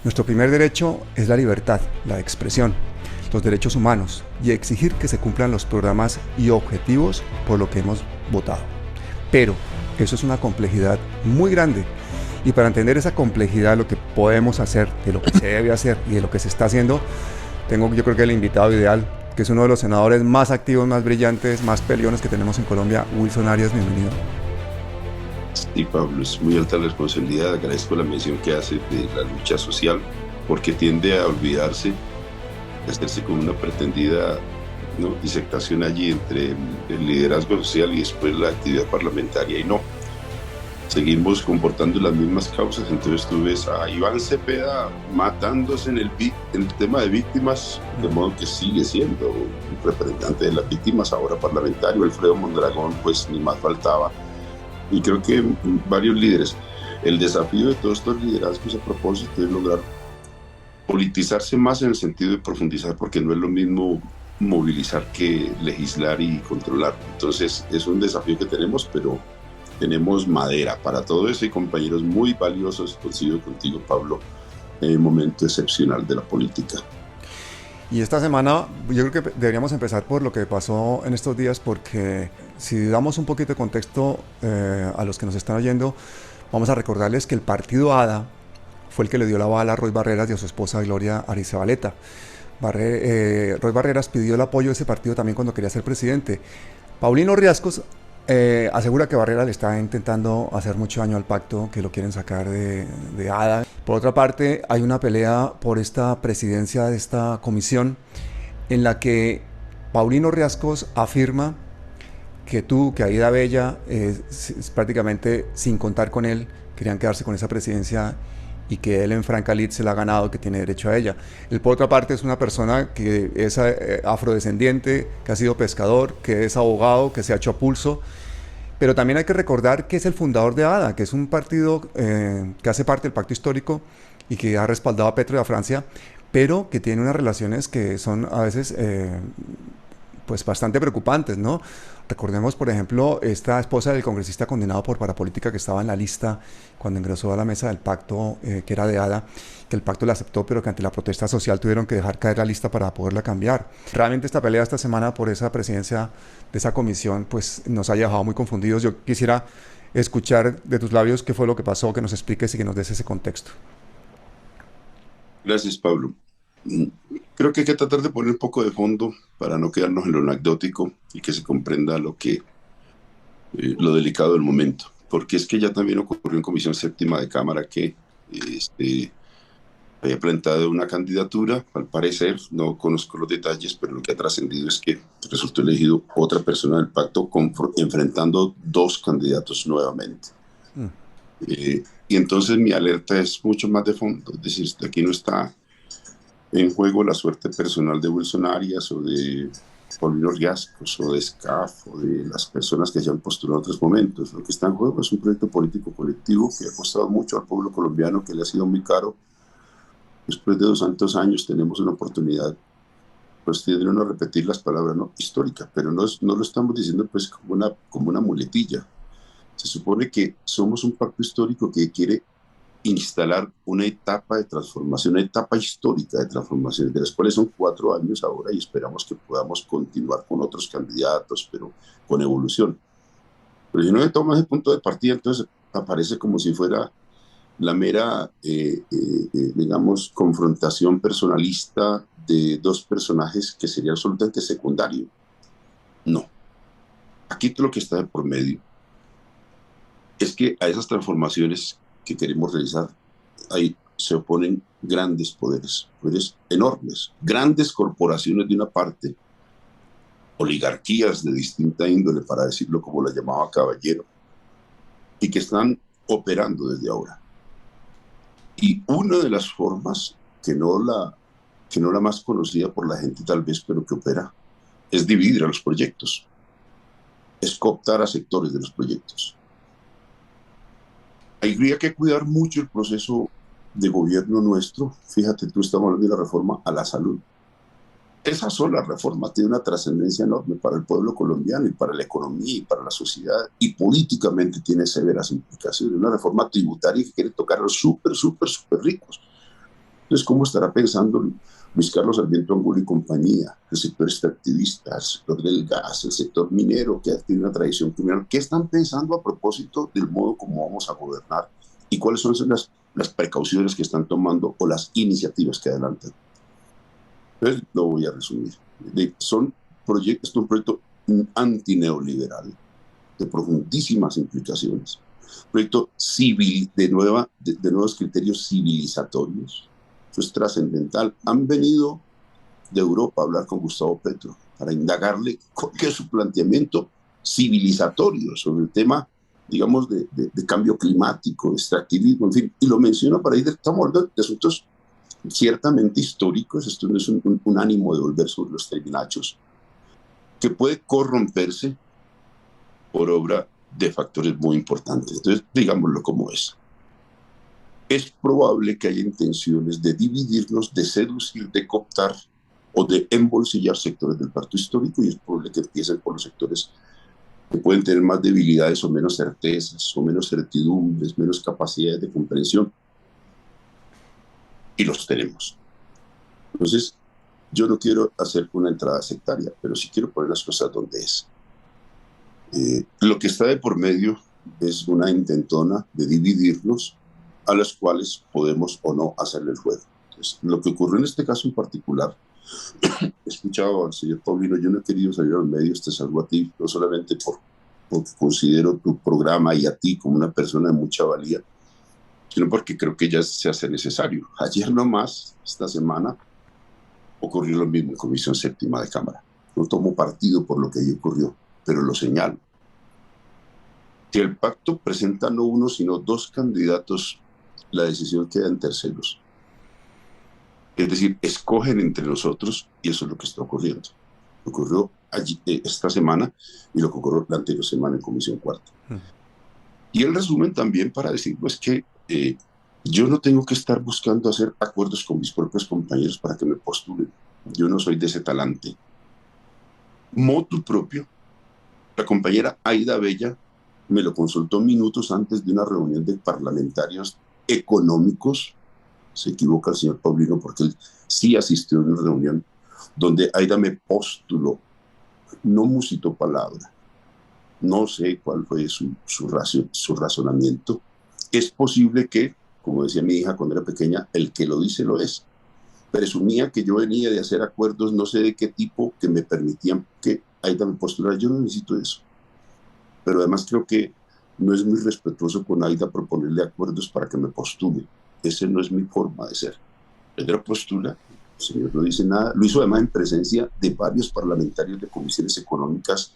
Nuestro primer derecho es la libertad, la expresión, los derechos humanos y exigir que se cumplan los programas y objetivos por lo que hemos votado. Pero eso es una complejidad muy grande y para entender esa complejidad, lo que podemos hacer, de lo que se debe hacer y de lo que se está haciendo, tengo yo creo que el invitado ideal, que es uno de los senadores más activos, más brillantes, más peleones que tenemos en Colombia, Wilson Arias, bienvenido. Sí, Pablo, es muy alta la responsabilidad. Agradezco la mención que hace de la lucha social, porque tiende a olvidarse, de hacerse con una pretendida, ¿no?, disectación allí entre el liderazgo social y después la actividad parlamentaria. Y no, seguimos comportando las mismas causas. Entonces tú ves a Iván Cepeda matándose en el tema de víctimas, de modo que sigue siendo un representante de las víctimas, ahora parlamentario. Alfredo Mondragón, pues ni más faltaba. Y creo que varios líderes, el desafío de todos estos liderazgos a propósito es lograr politizarse más en el sentido de profundizar, porque no es lo mismo movilizar que legislar y controlar. Entonces es un desafío que tenemos, pero tenemos madera para todo eso y compañeros muy valiosos. Coincido contigo, Pablo, en un momento excepcional de la política. Y esta semana yo creo que deberíamos empezar por lo que pasó en estos días, porque si damos un poquito de contexto a los que nos están oyendo, vamos a recordarles que el partido ADA fue el que le dio la bala a Roy Barreras y a su esposa Gloria Arizabaleta. Roy Barreras pidió el apoyo de ese partido también cuando quería ser presidente. Paulino Riascos asegura que Barreras le está intentando hacer mucho daño al pacto, que lo quieren sacar de ADA. Por otra parte, hay una pelea por esta presidencia de esta comisión en la que Paulino Riascos afirma que Aida Bella, prácticamente sin contar con él, querían quedarse con esa presidencia y que él en franca lid se la ha ganado, que tiene derecho a ella. Él, por otra parte, es una persona que es afrodescendiente, que ha sido pescador, que es abogado, que se ha hecho a pulso. Pero también hay que recordar que es el fundador de ADA, que es un partido que hace parte del pacto histórico y que ha respaldado a Petro y a Francia, pero que tiene unas relaciones que son a veces pues bastante preocupantes, ¿no? Recordemos, por ejemplo, esta esposa del congresista condenado por parapolítica que estaba en la lista cuando ingresó a la mesa del pacto, que era de ADA, que el pacto la aceptó, pero que ante la protesta social tuvieron que dejar caer la lista para poderla cambiar. Realmente esta pelea esta semana por esa presidencia de esa comisión, pues nos ha dejado muy confundidos. Yo quisiera escuchar de tus labios qué fue lo que pasó, que nos expliques y que nos des ese contexto. Gracias, Pablo. Creo que hay que tratar de poner un poco de fondo para no quedarnos en lo anecdótico y que se comprenda lo delicado del momento. Porque es que ya también ocurrió en Comisión Séptima de Cámara que había planteado una candidatura, al parecer, no conozco los detalles, pero lo que ha trascendido es que resultó elegido otra persona del pacto enfrentando dos candidatos nuevamente. Y entonces mi alerta es mucho más de fondo, es decir, aquí no está en juego la suerte personal de Wilson Arias o de Paulino Riascos o de SCAF o de las personas que se han postulado en otros momentos. Lo que está en juego es un proyecto político colectivo que ha costado mucho al pueblo colombiano, que le ha sido muy caro. Después de 200 años tenemos una oportunidad, pues tienen uno a repetir las palabras, ¿no?, histórica, pero no lo estamos diciendo pues como una muletilla. Se supone que somos un pacto histórico que quiere instalar una etapa de transformación, una etapa histórica de transformación, de las cuales son 4 años ahora y esperamos que podamos continuar con otros candidatos, pero con evolución. Pero si no se toma ese punto de partida, entonces aparece como si fuera la mera, digamos, confrontación personalista de dos personajes que sería absolutamente secundario. No. Aquí lo que está de por medio es que a esas transformaciones que queremos realizar ahí se oponen grandes poderes enormes, grandes corporaciones de una parte, oligarquías de distinta índole, para decirlo como la llamaba Caballero, y que están operando desde ahora. Y una de las formas que no la más conocida por la gente tal vez, pero que opera, es dividir a los proyectos, es cooptar a sectores de los proyectos. Habría que cuidar mucho el proceso de gobierno nuestro. Fíjate, tú estamos hablando de la reforma a la salud. Esa sola reforma tiene una trascendencia enorme para el pueblo colombiano y para la economía y para la sociedad, y políticamente tiene severas implicaciones. Una reforma tributaria que quiere tocar a los súper ricos. Entonces, ¿cómo estará pensando Luis Carlos Sarmiento Angulo y compañía, el sector extractivista, el sector del gas, el sector minero, que tiene una tradición criminal? ¿Qué están pensando a propósito del modo como vamos a gobernar y cuáles son las precauciones que están tomando o las iniciativas que adelantan? Entonces, lo voy a resumir. Son proyectos, es un proyecto antineoliberal de profundísimas implicaciones. Proyecto civil, de nuevos criterios civilizatorios. Eso es trascendental. Han venido de Europa a hablar con Gustavo Petro para indagarle qué es su planteamiento civilizatorio sobre el tema, digamos, de cambio climático, extractivismo, en fin. Y lo menciono para ir, estamos hablando de asuntos ciertamente históricos. Esto no es un ánimo de volver sobre los terminachos, que puede corromperse por obra de factores muy importantes. Entonces, digámoslo como es. Es probable que haya intenciones de dividirnos, de seducir, de cooptar o de embolsillar sectores del pacto histórico, y es probable que empiecen por los sectores que pueden tener más debilidades o menos certezas, o menos certidumbres, menos capacidades de comprensión. Y los tenemos. Entonces, yo no quiero hacer una entrada sectaria, pero sí quiero poner las cosas donde es. Lo que está de por medio es una intentona de dividirnos, a las cuales podemos o no hacerle el juego. Entonces, lo que ocurrió en este caso en particular, he escuchado al señor Paulino, yo no he querido salir a los medios, te salvo a ti, no solamente porque considero tu programa y a ti como una persona de mucha valía, sino porque creo que ya se hace necesario. Ayer nomás, esta semana, ocurrió lo mismo en Comisión Séptima de Cámara. No tomo partido por lo que allí ocurrió, pero lo señalo. Si el pacto presenta no uno, sino dos candidatos, la decisión queda en terceros. Es decir, escogen entre nosotros, y eso es lo que está ocurriendo. Ocurrió allí, esta semana, y lo que ocurrió la anterior semana en Comisión Cuarta. Y el resumen también para decirlo es que yo no tengo que estar buscando hacer acuerdos con mis propios compañeros para que me postulen. Yo no soy de ese talante. Motu propio, la compañera Aida Bella me lo consultó minutos antes de una reunión de parlamentarios económicos. Se equivoca el señor Paulino porque él sí asistió a una reunión donde Aida me postuló. No musitó palabra. No sé cuál fue su razonamiento. Es posible que, como decía mi hija cuando era pequeña, el que lo dice lo es. Presumía que yo venía de hacer acuerdos, no sé de qué tipo, que me permitían que Aida me postulara. Yo no necesito eso. Pero además creo que no es muy respetuoso con Aida proponerle acuerdos para que me postule. Esa no es mi forma de ser. Ella postula, el señor no dice nada. Lo hizo además en presencia de varios parlamentarios de comisiones económicas,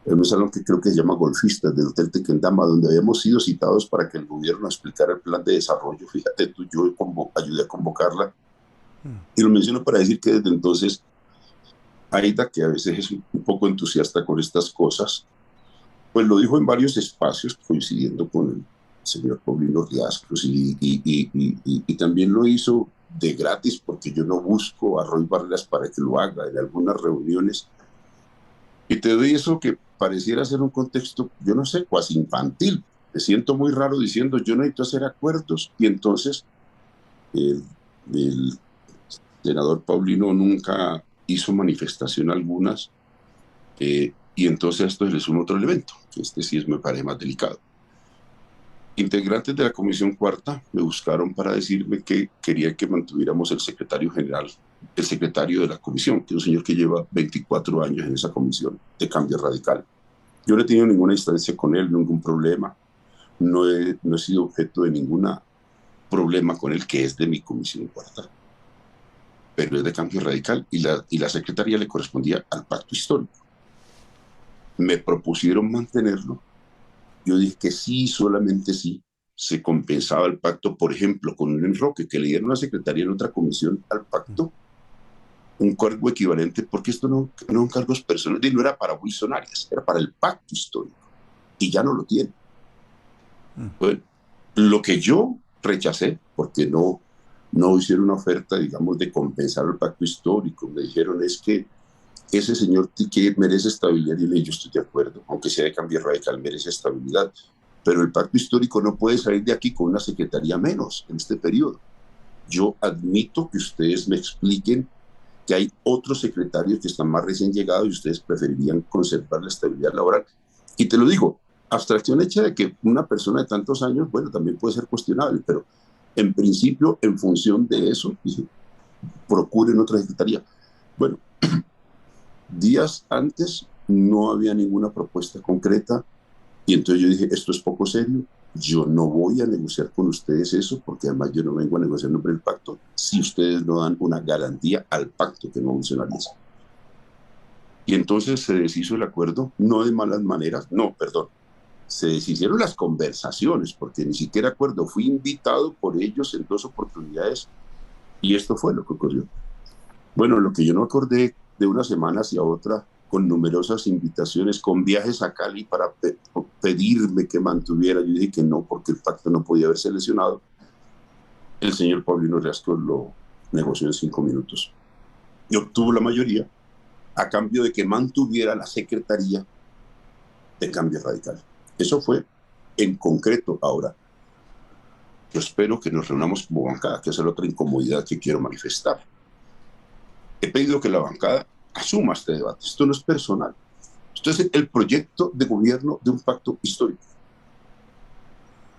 en un salón que creo que se llama Golfistas del Hotel Tequendama, donde habíamos sido citados para que el gobierno explicara el plan de desarrollo. Fíjate tú, yo ayudé a convocarla. Y lo menciono para decir que desde entonces, Aida, que a veces es un poco entusiasta con estas cosas, pues lo dijo en varios espacios, coincidiendo con el señor Paulino Riascos, y también lo hizo de gratis, porque yo no busco a Roy Barreras para que lo haga en algunas reuniones. Y te doy eso que pareciera ser un contexto, yo no sé, cuasi infantil. Me siento muy raro diciendo, yo necesito hacer acuerdos. Y entonces el senador Paulino nunca hizo manifestación algunas, y entonces esto es un otro elemento, que este sí me parece más delicado. Integrantes de la Comisión Cuarta me buscaron para decirme que querían que mantuviéramos el secretario general, el secretario de la comisión, que es un señor que lleva 24 años en esa comisión de Cambio Radical. Yo no he tenido ninguna instancia con él, ningún problema, no he sido objeto de ningún problema con él, que es de mi Comisión Cuarta, pero es de Cambio Radical, y la secretaría le correspondía al pacto histórico. Me propusieron mantenerlo. Yo dije que sí, solamente sí, se compensaba el pacto, por ejemplo, con un enroque, que le dieron a la secretaría en otra comisión al pacto un cargo equivalente, porque esto no son cargos personales, no era para Wilson Arias, era para el pacto histórico, y ya no lo tiene. Bueno, lo que yo rechacé, porque no hicieron una oferta, digamos, de compensar el pacto histórico, me dijeron es que ese señor que merece estabilidad, y yo estoy de acuerdo, aunque sea de Cambio Radical, merece estabilidad, pero el pacto histórico no puede salir de aquí con una secretaría menos en este periodo. Yo admito que ustedes me expliquen que hay otros secretarios que están más recién llegados y ustedes preferirían conservar la estabilidad laboral. Y te lo digo, abstracción hecha de que una persona de tantos años, bueno, también puede ser cuestionable, pero en principio, en función de eso, procuren otra secretaría. Bueno, días antes no había ninguna propuesta concreta y entonces yo dije, esto es poco serio, yo no voy a negociar con ustedes eso, porque además yo no vengo a negociar en nombre del pacto si ustedes no dan una garantía al pacto que no funcionaliza. Y entonces se deshizo el acuerdo, no de malas maneras, no, perdón, se deshicieron las conversaciones, porque ni siquiera acuerdo, fui invitado por ellos en 2 oportunidades y esto fue lo que ocurrió. Bueno, lo que yo no acordé de una semana hacia otra, con numerosas invitaciones, con viajes a Cali para pedirme que mantuviera, yo dije que no, porque el pacto no podía haberse lesionado. El señor Paulino Riasco lo negoció en 5 minutos y obtuvo la mayoría a cambio de que mantuviera la secretaría de Cambio Radical. Eso fue en concreto. Ahora, yo espero que nos reunamos como bancada, que es la otra incomodidad que quiero manifestar. He pedido que la bancada asuma este debate. Esto no es personal. Esto es el proyecto de gobierno de un pacto histórico.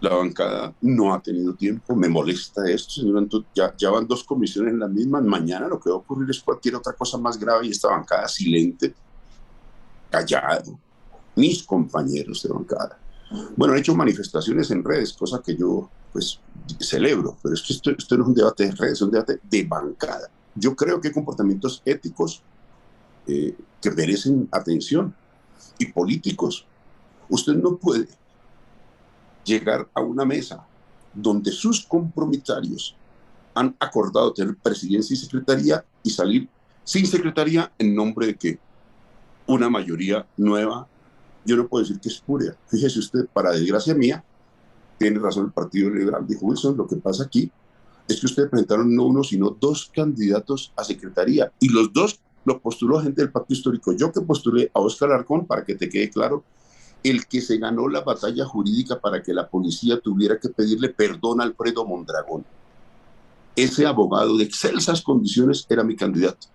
La bancada no ha tenido tiempo. Me molesta esto, señor. Ya van 2 comisiones en la misma. Mañana lo que va a ocurrir es cualquier otra cosa más grave y esta bancada silente, callado. Mis compañeros de bancada. Bueno, han hecho manifestaciones en redes, cosa que yo pues celebro, pero es que esto no es un debate de redes, es un debate de bancada. Yo creo que hay comportamientos éticos que merecen atención y políticos. Usted no puede llegar a una mesa donde sus compromisarios han acordado tener presidencia y secretaría y salir sin secretaría en nombre de que una mayoría nueva, yo no puedo decir que es puria. Fíjese usted, para desgracia mía, tiene razón el Partido Liberal, dijo Wilson, lo que pasa aquí es que ustedes presentaron no uno, sino 2 candidatos a secretaría y los 2 los postuló gente del pacto histórico. Yo que postulé a Óscar Alarcón, para que te quede claro, el que se ganó la batalla jurídica para que la policía tuviera que pedirle perdón a Alfredo Mondragón. Ese abogado de excelsas condiciones era mi candidato.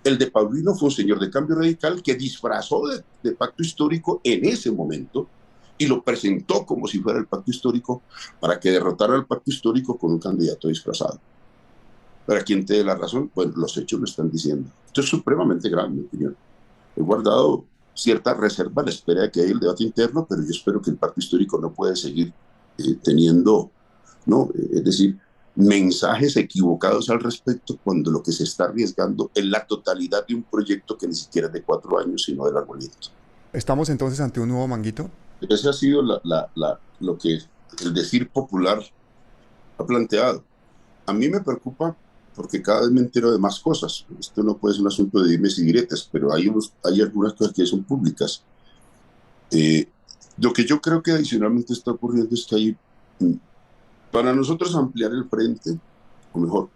El de Paulino fue un señor de Cambio Radical que disfrazó de pacto histórico en ese momento y lo presentó como si fuera el pacto histórico para que derrotara al pacto histórico con un candidato disfrazado. Para quien te dé la razón, bueno, los hechos lo están diciendo. Esto es supremamente grave, en mi opinión. He guardado cierta reserva a la espera de que haya el debate interno, pero yo espero que el pacto histórico no puede seguir teniendo, ¿no? Es decir, mensajes equivocados al respecto cuando lo que se está arriesgando es la totalidad de un proyecto que ni siquiera es de 4 años, sino de largo aliento. ¿Estamos entonces ante un nuevo Manguito? Ese ha sido lo que el decir popular ha planteado. A mí me preocupa porque cada vez me entero de más cosas. Esto no puede ser un asunto de dimes y diretes, pero hay algunas cosas que son públicas. Lo que yo creo que adicionalmente está ocurriendo es que hay, para nosotros ampliar el frente, o mejor,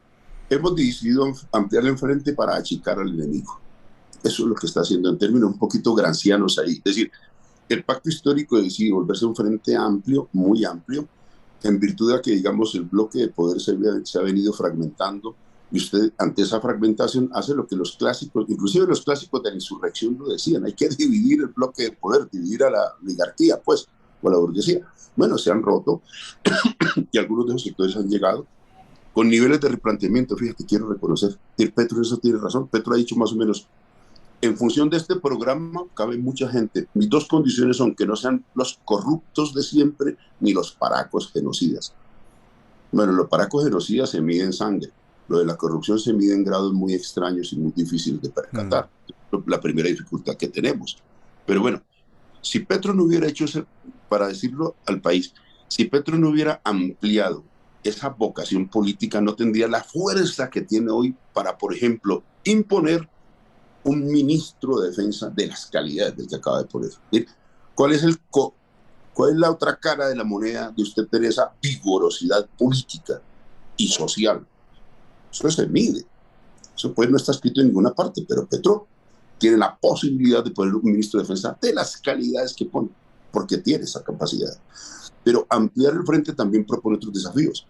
hemos decidido ampliar el frente para achicar al enemigo. Eso es lo que está haciendo en términos un poquito grancianos ahí. Es decir, el pacto histórico decide volverse un frente amplio, muy amplio, en virtud de que, digamos, el bloque de poder se ha venido fragmentando y usted ante esa fragmentación hace lo que los clásicos, inclusive los clásicos de la insurrección lo decían, hay que dividir el bloque de poder, dividir a la oligarquía, pues, o a la burguesía. Bueno, se han roto y algunos de esos sectores han llegado con niveles de replanteamiento. Fíjate, quiero reconocer, Petro eso tiene razón, Petro ha dicho más o menos, en función de este programa cabe mucha gente. Mis 2 condiciones son que no sean los corruptos de siempre ni los paracos genocidas. Bueno, los paracos genocidas se miden en sangre. Lo de la corrupción se mide en grados muy extraños y muy difíciles de percatar. La primera dificultad que tenemos. Pero bueno, si Petro no hubiera hecho eso, para decirlo al país, si Petro no hubiera ampliado esa vocación política, no tendría la fuerza que tiene hoy para, por ejemplo, imponer un ministro de defensa de las calidades del que acaba de poner. ¿Cuál es la otra cara de la moneda de usted tener esa vigorosidad política y social? Eso se mide. Eso pues no está escrito en ninguna parte, pero Petro tiene la posibilidad de poner un ministro de defensa de las calidades que pone, porque tiene esa capacidad. Pero ampliar el frente también propone otros desafíos.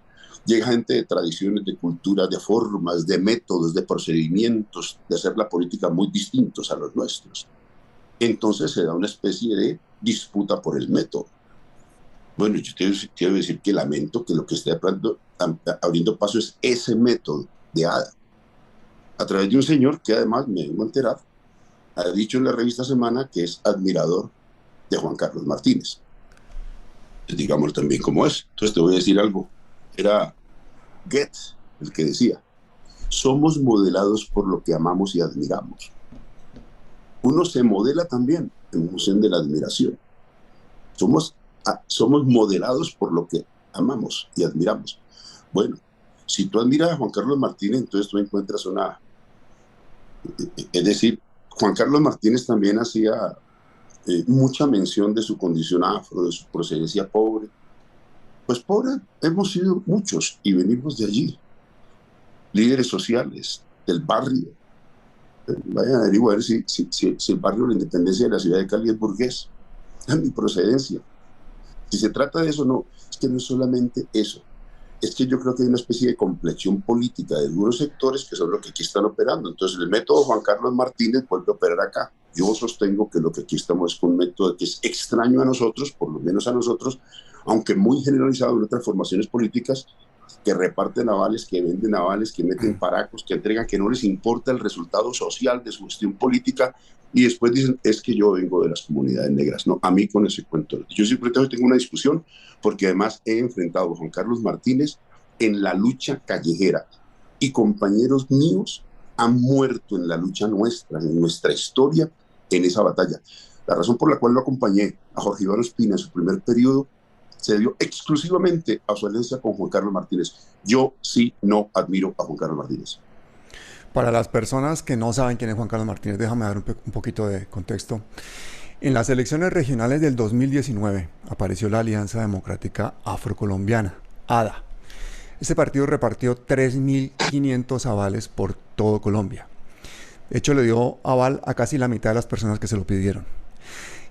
Llega gente de tradiciones, de culturas, de formas, de métodos, de procedimientos de hacer la política muy distintos a los nuestros. Entonces se da una especie de disputa por el método. Bueno, yo quiero decir que lamento que lo que esté abriendo paso es ese método de ADA, a través de un señor que además, me vengo a enterar, ha dicho en la revista Semana que es admirador de Juan Carlos Martínez. Digamos también como es. Entonces te voy a decir algo. Era Goethe el que decía: somos modelados por lo que amamos y admiramos. Uno se modela también en función de la admiración. Somos modelados por lo que amamos y admiramos. Bueno, si tú admiras a Juan Carlos Martínez, entonces tú encuentras una... Es decir, Juan Carlos Martínez también hacía mucha mención de su condición afro, de su procedencia pobre. Pues pobre hemos sido muchos y venimos de allí. Líderes sociales, del barrio. Vayan a averiguar si el barrio de la Independencia de la ciudad de Cali es burgués. Es mi procedencia. Si se trata de eso, no. Es que no es solamente eso. Es que yo creo que hay una especie de complexión política de algunos sectores que son los que aquí están operando. Entonces, el método Juan Carlos Martínez vuelve a operar acá. Yo sostengo que lo que aquí estamos es con un método que es extraño a nosotros, por lo menos a nosotros, aunque muy generalizado en otras formaciones políticas, que reparten avales, que venden avales, que meten paracos, que entregan, que no les importa el resultado social de su gestión política, y después dicen, es que yo vengo de las comunidades negras. No, a mí con ese cuento. Yo siempre tengo una discusión, porque además he enfrentado a Juan Carlos Martínez en la lucha callejera, y compañeros míos han muerto en la lucha nuestra, en nuestra historia, en esa batalla. La razón por la cual lo acompañé a Jorge Iván Ospina en su primer periodo se dio exclusivamente a su alianza con Juan Carlos Martínez. Yo sí no admiro a Juan Carlos Martínez. Para las personas que no saben quién es Juan Carlos Martínez, déjame dar un poquito de contexto. En las elecciones regionales del 2019 apareció la Alianza Democrática Afrocolombiana, ADA. Este partido repartió 3.500 avales por todo Colombia. De hecho, le dio aval a casi la mitad de las personas que se lo pidieron.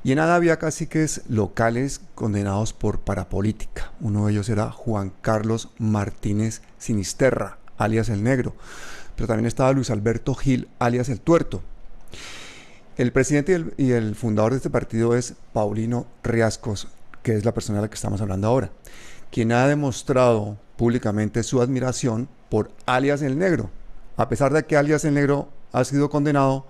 Y en ADA había caciques locales condenados por parapolítica. Uno de ellos era Juan Carlos Martínez Sinisterra, alias El Negro. Pero también estaba Luis Alberto Gil, alias El Tuerto. El presidente y el fundador de este partido es Paulino Riascos, que es la persona de la que estamos hablando ahora, quien ha demostrado públicamente su admiración por alias El Negro, a pesar de que alias El Negro ha sido condenado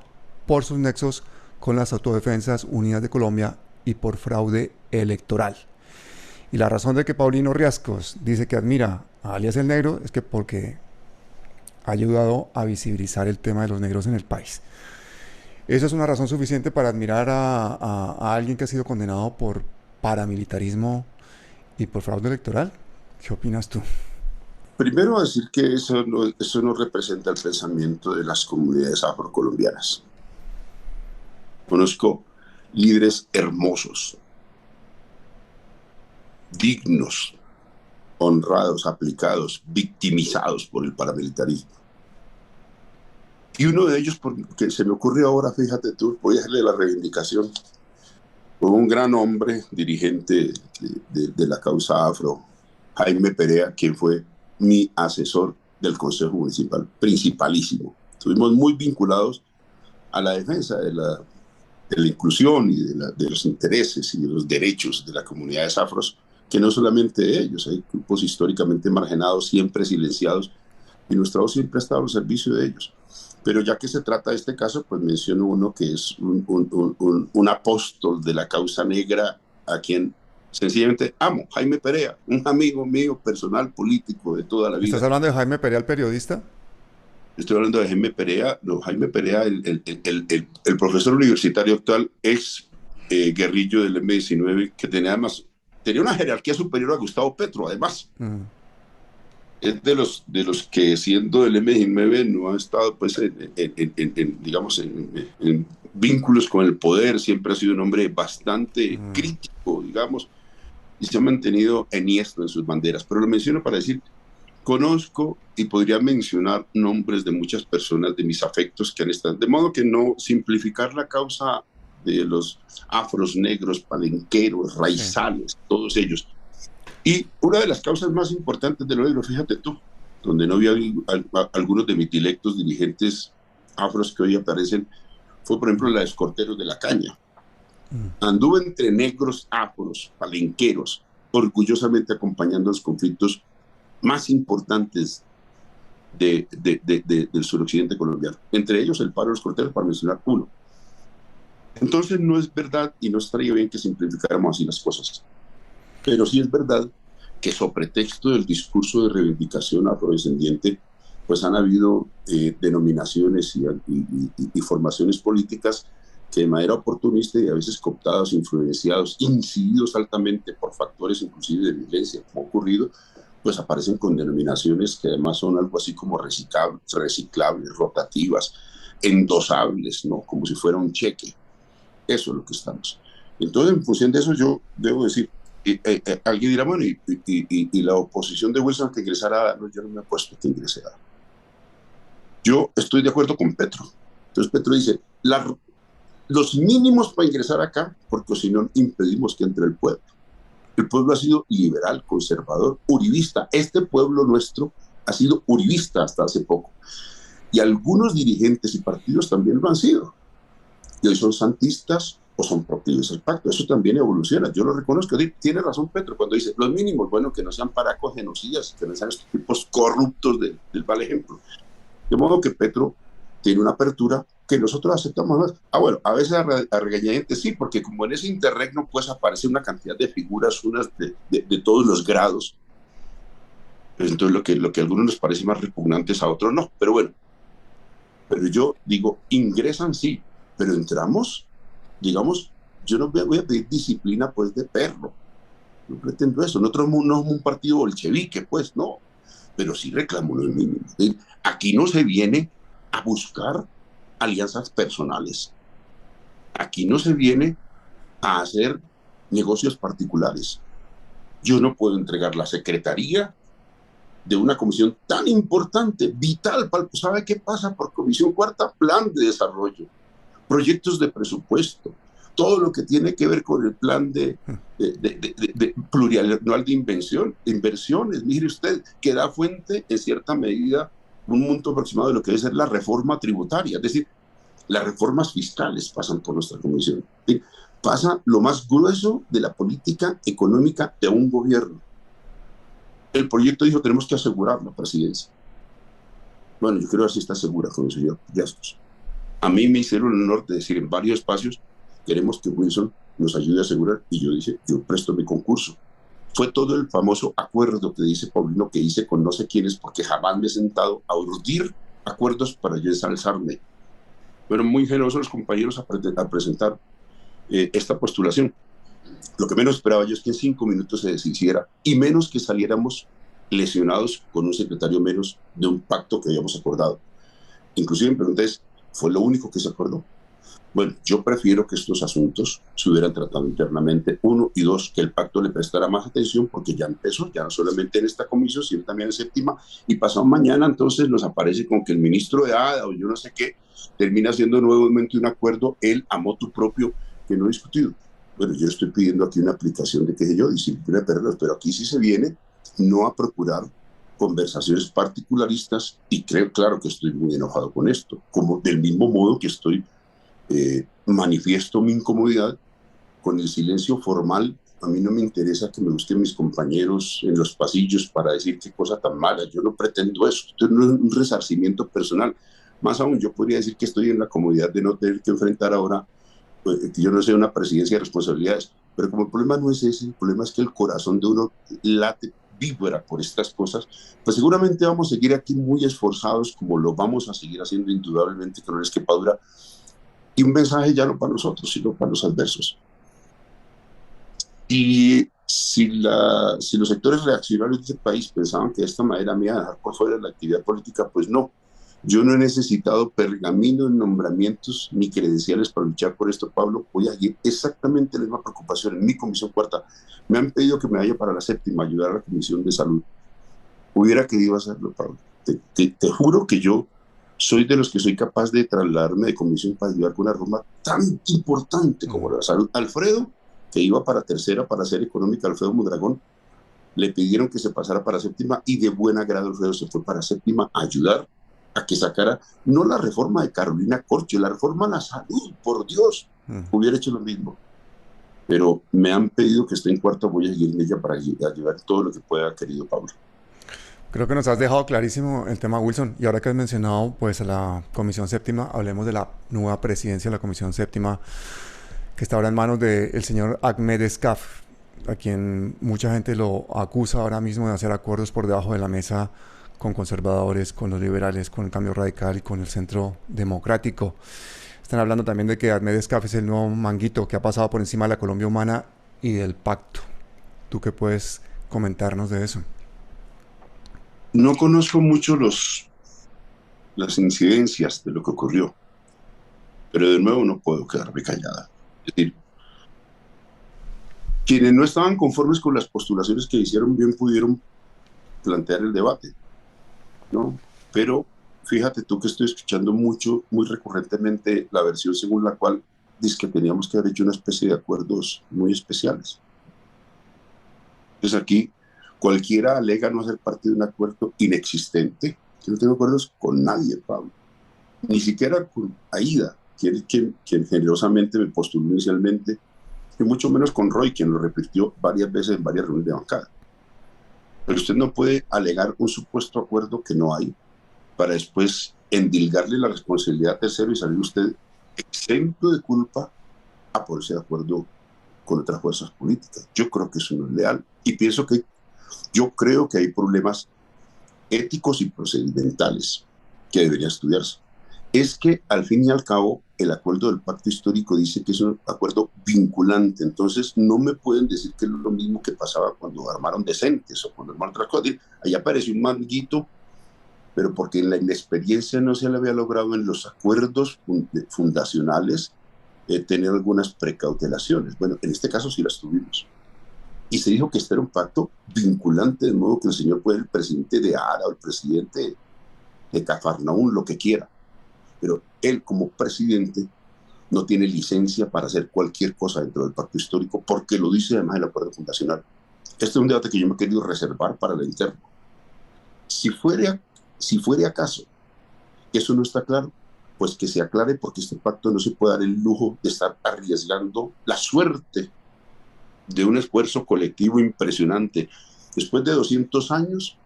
por sus nexos con las Autodefensas Unidas de Colombia y por fraude electoral. Y la razón de que Paulino Riascos dice que admira a alias El Negro es que porque ha ayudado a visibilizar el tema de los negros en el país. ¿Eso es una razón suficiente para admirar a alguien que ha sido condenado por paramilitarismo y por fraude electoral? ¿Qué opinas tú? Primero decir que eso no representa el pensamiento de las comunidades afrocolombianas. Conozco líderes hermosos, dignos, honrados, aplicados, victimizados por el paramilitarismo. Y uno de ellos, porque se me ocurre ahora, fíjate tú, voy a hacerle la reivindicación, fue un gran hombre, dirigente de la causa afro, Jaime Perea, quien fue mi asesor del Consejo Municipal, principalísimo. Estuvimos muy vinculados a la defensa de la inclusión y de los intereses y de los derechos de las comunidades afros, que no solamente de ellos, hay grupos históricamente marginados, siempre silenciados, y nuestra voz siempre ha estado al servicio de ellos. Pero ya que se trata de este caso, pues menciono uno que es un apóstol de la causa negra, a quien sencillamente amo, Jaime Perea, un amigo mío personal, político de toda la vida. ¿Estás hablando de Jaime Perea, el periodista? Estoy hablando de Jaime Perea, no, Jaime Perea, el profesor universitario actual, ex guerrillo del M-19, que tenía una jerarquía superior a Gustavo Petro, además. Es de los que, siendo del M-19, no ha estado pues, digamos, en vínculos con el poder, siempre ha sido un hombre bastante crítico, digamos, y se ha mantenido enhiesto en sus banderas. Pero lo menciono para decir, conozco y podría mencionar nombres de muchas personas de mis afectos que han estado, de modo que no simplificar la causa de los afros negros, palenqueros, raizales, todos ellos. Y una de las causas más importantes de lo negro, fíjate tú, donde no había algunos de mis dilectos dirigentes afros que hoy aparecen, fue por ejemplo la de Escorteros de la Caña. Anduve entre negros afros, palenqueros, orgullosamente acompañando los conflictos más importantes del suroccidente colombiano. Entre ellos el paro de los corteros, para mencionar uno. Entonces no es verdad y no estaría bien que simplificáramos así las cosas. Pero sí es verdad que sobre pretexto del discurso de reivindicación afrodescendiente, pues han habido denominaciones y formaciones políticas que de manera oportunista y a veces cooptados, influenciados, incididos altamente por factores inclusive de violencia, como ha ocurrido, pues aparecen con denominaciones que además son algo así como reciclables, rotativas, endosables, ¿no? Como si fuera un cheque. Eso es lo que estamos. Entonces, en función de eso, yo debo decir, alguien dirá, bueno, y la oposición de Wilson que ingresara, no, yo no me he puesto que ingresara. Yo estoy de acuerdo con Petro. Entonces Petro dice, los mínimos para ingresar acá, porque si no impedimos que entre el pueblo. El pueblo ha sido liberal, conservador, uribista. Este pueblo nuestro ha sido uribista hasta hace poco. Y algunos dirigentes y partidos también lo han sido. Y hoy son santistas o son proclives al pacto. Eso también evoluciona. Yo lo reconozco. Tiene razón Petro cuando dice, los mínimos, bueno, que no sean paracos genocidas, que no sean estos tipos corruptos del mal ejemplo. De modo que Petro tiene una apertura que nosotros aceptamos más. Bueno, a veces a regañadientes sí, porque como en ese interregno pues aparece una cantidad de figuras, unas de todos los grados. Entonces lo que a algunos les parece más repugnantes, a otros no. Pero bueno, pero yo digo, ingresan sí, pero entramos, digamos, yo no voy a pedir disciplina pues de perro. No pretendo eso. Nosotros no somos un partido bolchevique, pues no. Pero sí reclamo los mínimos. Aquí no se viene a buscar alianzas personales. Aquí no se viene a hacer negocios particulares. Yo no puedo entregar la secretaría de una comisión tan importante, vital. ¿Sabe qué pasa por comisión cuarta? Plan de desarrollo, proyectos de presupuesto, todo lo que tiene que ver con el plan de plurianual de inversiones. Mire usted, que da fuente en cierta medida un monto aproximado de lo que debe ser la reforma tributaria. Es decir, las reformas fiscales pasan por nuestra comisión. ¿Sí? Pasa lo más grueso de la política económica de un gobierno. El proyecto dijo, tenemos que asegurar la presidencia. Bueno, yo quiero ver si está segura con el señor Yascos. A mí me hicieron el honor de decir en varios espacios, queremos que Wilson nos ayude a asegurar, y yo dije, yo presto mi concurso. Fue todo el famoso acuerdo que dice Paulino que hice con no sé quiénes, porque jamás me he sentado a urdir acuerdos para yo ensalzarme. Fueron muy generosos los compañeros a presentar esta postulación. Lo que menos esperaba yo es que en 5 minutos se deshiciera, y menos que saliéramos lesionados con un secretario menos de un pacto que habíamos acordado. Inclusive me pregunté, ¿fue lo único que se acordó? Bueno, yo prefiero que estos asuntos se hubieran tratado internamente, 1, y 2, que el pacto le prestara más atención, porque ya empezó, ya no solamente en esta comisión, sino también en séptima, y pasado mañana entonces nos aparece con que el ministro de ADA o yo no sé qué, termina haciendo nuevamente un acuerdo, él a motu propio, que no he discutido. Bueno, yo estoy pidiendo aquí una aplicación de, qué sé yo, disciplina de perros, pero aquí sí se viene no a procurar conversaciones particularistas, y creo, claro que estoy muy enojado con esto, como del mismo modo que estoy manifiesto mi incomodidad con el silencio formal. A mí no me interesa que me busquen mis compañeros en los pasillos para decir qué cosa tan mala. Yo no pretendo eso. Esto no es un resarcimiento personal. Más aún, yo podría decir que estoy en la comodidad de no tener que enfrentar ahora, que yo no sé, una presidencia de responsabilidades. Pero como el problema no es ese, el problema es que el corazón de uno late, vibra por estas cosas, pues seguramente vamos a seguir aquí muy esforzados, como lo vamos a seguir haciendo indudablemente, que no les quepa duda. Y un mensaje ya no para nosotros, sino para los adversos. Y si los sectores reaccionarios de este país pensaban que de esta manera me iba a dejar por fuera de la actividad política, pues no. Yo no he necesitado pergaminos, nombramientos ni credenciales para luchar por esto, Pablo. Voy a seguir exactamente la misma preocupación en mi comisión cuarta. Me han pedido que me vaya para la séptima, ayudar a la comisión de salud. Hubiera querido hacerlo, Pablo. Te juro que yo soy de los que soy capaz de trasladarme de comisión para ayudar con una reforma tan importante como la salud. Alfredo, que iba para tercera para ser económica, Alfredo Mondragón, le pidieron que se pasara para séptima y de buen agrado Alfredo se fue para séptima a ayudar a que sacara, no la reforma de Carolina Corcho, la reforma a la salud, por Dios, hubiera hecho lo mismo. Pero me han pedido que esté en cuarto, voy a seguir en ella para ayudar todo lo que pueda, querido Pablo. Creo que nos has dejado clarísimo el tema, Wilson. Y ahora que has mencionado pues a la Comisión Séptima, hablemos de la nueva presidencia de la Comisión Séptima, que está ahora en manos del señor Ahmed Escaf, a quien mucha gente lo acusa ahora mismo de hacer acuerdos por debajo de la mesa con conservadores, con los liberales, con el Cambio Radical y con el Centro Democrático. Están hablando también de que Ahmed Escaf es el nuevo manguito que ha pasado por encima de la Colombia humana y del pacto. ¿Tú qué puedes comentarnos de eso? No conozco mucho las incidencias de lo que ocurrió, pero de nuevo no puedo quedarme callada. Es decir, quienes no estaban conformes con las postulaciones que hicieron bien pudieron plantear el debate, ¿no? Pero fíjate tú que estoy escuchando mucho, muy recurrentemente, la versión según la cual dice que teníamos que haber hecho una especie de acuerdos muy especiales. Entonces aquí cualquiera alega no hacer parte de un acuerdo inexistente. Yo no tengo acuerdos con nadie, Pablo. Ni siquiera con Aida, quien generosamente me postuló inicialmente, y mucho menos con Roy, quien lo repitió varias veces en varias reuniones de bancada. Pero usted no puede alegar un supuesto acuerdo que no hay para después endilgarle la responsabilidad a tercero y salir usted exento de culpa a ponerse de acuerdo con otras fuerzas políticas. Yo creo que eso no es leal y yo creo que hay problemas éticos y procedimentales que deberían estudiarse. Es que al fin y al cabo el acuerdo del pacto histórico dice que es un acuerdo vinculante, entonces no me pueden decir que es lo mismo que pasaba cuando armaron decentes o cuando armaron otras cosas. Ahí apareció un manguito, pero porque en la inexperiencia no se le había logrado en los acuerdos fundacionales tener algunas precautelaciones. Bueno, en este caso sí las tuvimos. Y se dijo que este era un pacto vinculante, de modo que el señor puede ser el presidente de ARA o el presidente de Cafarnaún, lo que quiera. Pero él como presidente no tiene licencia para hacer cualquier cosa dentro del pacto histórico porque lo dice además el acuerdo fundacional. Este es un debate que yo me he querido reservar para la interna. Si fuera acaso que eso no está claro, pues que se aclare porque este pacto no se puede dar el lujo de estar arriesgando la suerte de un esfuerzo colectivo impresionante. Después de 200 años,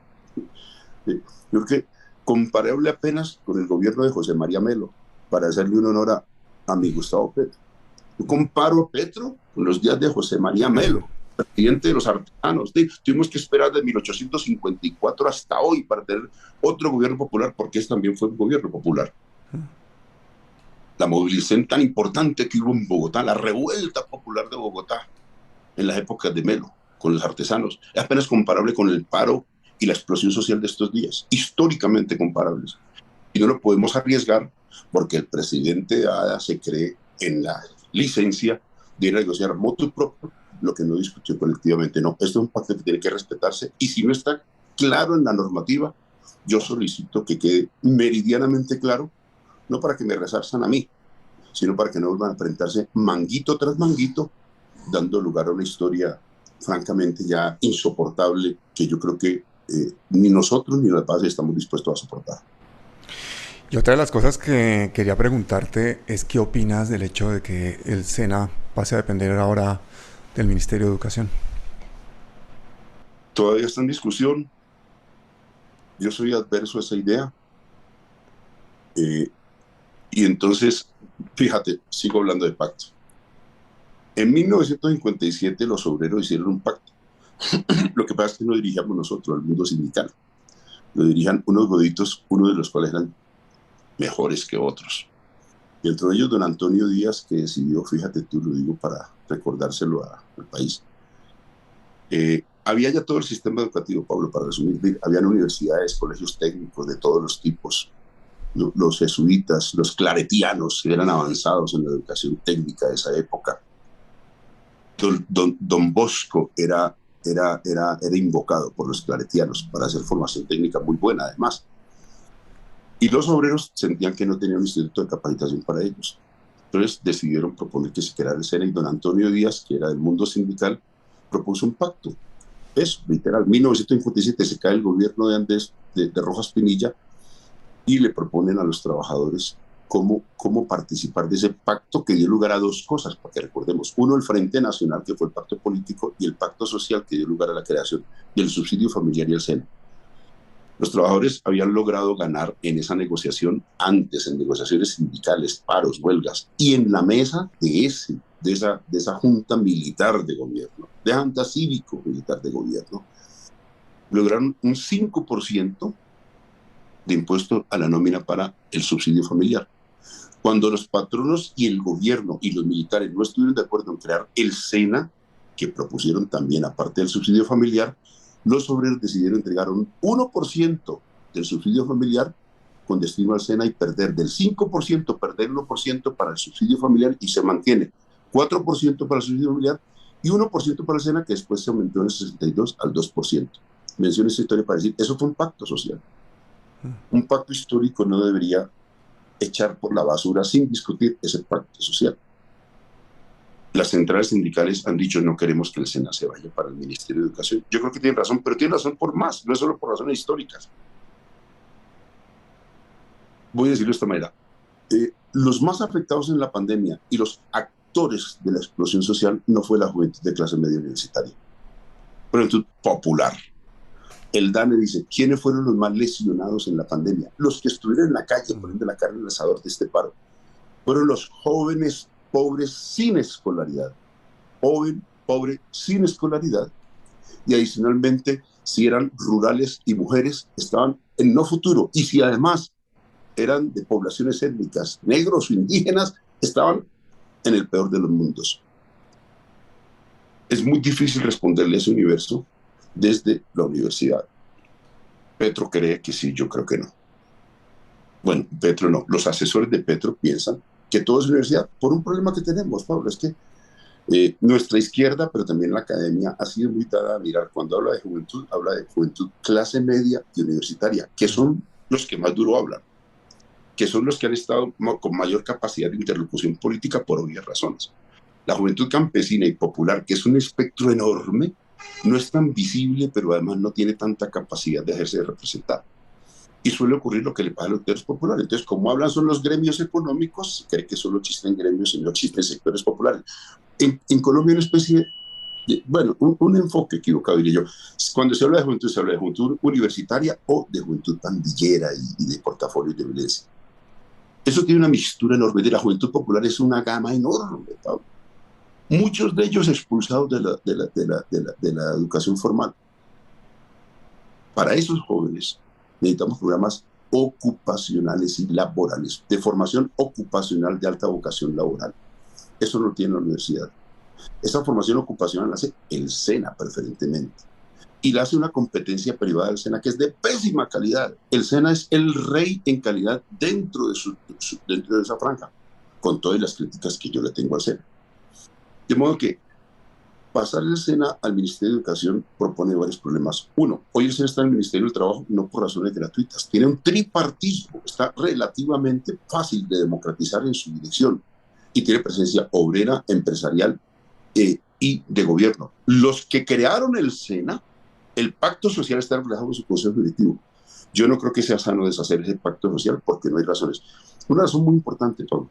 yo creo que comparable apenas con el gobierno de José María Melo, para hacerle un honor a mi Gustavo Petro. Yo comparo a Petro con los días de José María Melo, presidente de los artesanos. Tuvimos que esperar de 1854 hasta hoy para tener otro gobierno popular, porque este también fue un gobierno popular. La movilización tan importante que hubo en Bogotá, la revuelta popular de Bogotá en las épocas de Melo, con los artesanos, es apenas comparable con el paro y la explosión social de estos días, históricamente comparables. Y no lo podemos arriesgar porque el presidente de ADA se cree en la licencia de ir a negociar motu propio lo que no discutió colectivamente. No, esto es un pacto que tiene que respetarse y si no está claro en la normativa, yo solicito que quede meridianamente claro, no para que me resarzan a mí, sino para que no vuelvan a enfrentarse manguito tras manguito, dando lugar a una historia francamente ya insoportable que yo creo que ni nosotros ni la paz estamos dispuestos a soportar. Y otra de las cosas que quería preguntarte es qué opinas del hecho de que el SENA pase a depender ahora del Ministerio de Educación. Todavía está en discusión. Yo soy adverso a esa idea. Y entonces, fíjate, sigo hablando de pacto. En 1957 los obreros hicieron un pacto. Lo que pasa es que no dirigíamos nosotros, el mundo sindical. Lo dirigían unos goditos, uno de los cuales eran mejores que otros. Y entre ellos don Antonio Díaz, que decidió, fíjate tú, lo digo para recordárselo al país. Había ya todo el sistema educativo, Pablo, para resumir. Habían universidades, colegios técnicos de todos los tipos. Los jesuitas, los claretianos, que eran avanzados en la educación técnica de esa época. Don Bosco era invocado por los claretianos para hacer formación técnica muy buena, además. Y los obreros sentían que no tenían un instituto de capacitación para ellos. Entonces decidieron proponer que se creara el SENA y don Antonio Díaz, que era del mundo sindical, propuso un pacto Es literal, 1957 se cae el gobierno de Andrés de Rojas Pinilla y le proponen a los trabajadores cómo participar de ese pacto que dio lugar a dos cosas, porque recordemos, uno, el Frente Nacional, que fue el pacto político, y el pacto social, que dio lugar a la creación del subsidio familiar y el SENA. Los trabajadores habían logrado ganar en esa negociación antes, en negociaciones sindicales, paros, huelgas, y en la mesa de esa junta militar de gobierno, de junta cívico-militar de gobierno, lograron un 5% de impuesto a la nómina para el subsidio familiar. Cuando los patronos y el gobierno y los militares no estuvieron de acuerdo en crear el SENA, que propusieron también aparte del subsidio familiar, los obreros decidieron entregar un 1% del subsidio familiar con destino al SENA y perder del 5%, perder el 1% para el subsidio familiar y se mantiene 4% para el subsidio familiar y 1% para el SENA, que después se aumentó en el 62 al 2%. Menciono esta historia para decir, eso fue un pacto social. Un pacto histórico no debería echar por la basura sin discutir ese pacto social. Las centrales sindicales han dicho no queremos que el SENA se vaya para el Ministerio de Educación. Yo creo que tienen razón, pero tienen razón por más, no es solo por razones históricas. Voy a decirlo de esta manera. Los más afectados en la pandemia y los actores de la explosión social no fue la juventud de clase media universitaria, juventud popular. El DANE dice, ¿quiénes fueron los más lesionados en la pandemia? Los que estuvieron en la calle poniendo la carne en el asador de este paro. Fueron los jóvenes pobres sin escolaridad. Joven, pobre, sin escolaridad. Y adicionalmente, si eran rurales y mujeres, estaban en no futuro. Y si además eran de poblaciones étnicas, negros o indígenas, estaban en el peor de los mundos. Es muy difícil responderle a ese universo desde la universidad. Petro cree que sí, yo creo que no. Bueno, Petro no. Los asesores de Petro piensan que todo es universidad por un problema que tenemos, Pablo. Es que nuestra izquierda, pero también la academia, ha sido muy dada a mirar. Cuando habla de juventud clase media y universitaria, que son los que más duro hablan, que son los que han estado con mayor capacidad de interlocución política por obvias razones. La juventud campesina y popular, que es un espectro enorme, no es tan visible, pero además no tiene tanta capacidad de ejercer de representar. Y suele ocurrir lo que le pasa a los sectores populares. Entonces, como hablan son los gremios económicos, se cree que solo existen gremios y no existen sectores populares. En Colombia, una especie de, bueno, un enfoque equivocado, diría yo. Cuando se habla de juventud, se habla de juventud universitaria o de juventud pandillera y de portafolios de violencia. Eso tiene una mixtura enorme. De la juventud popular es una gama enorme, Pablo. Muchos de ellos expulsados de la educación formal. Para esos jóvenes necesitamos programas ocupacionales y laborales, de formación ocupacional de alta vocación laboral. Eso no tiene la universidad. Esa formación ocupacional la hace el SENA preferentemente. Y la hace una competencia privada del SENA que es de pésima calidad. El SENA es el rey en calidad dentro de esa franja, con todas las críticas que yo le tengo al SENA. De modo que pasar el SENA al Ministerio de Educación propone varios problemas. Uno, hoy el SENA está en el Ministerio del Trabajo no por razones gratuitas. Tiene un tripartismo, está relativamente fácil de democratizar en su dirección y tiene presencia obrera, empresarial y de gobierno. Los que crearon el SENA, el pacto social está reflejado en su consejo directivo. Yo no creo que sea sano deshacer ese pacto social porque no hay razones. Una razón muy importante, Pablo.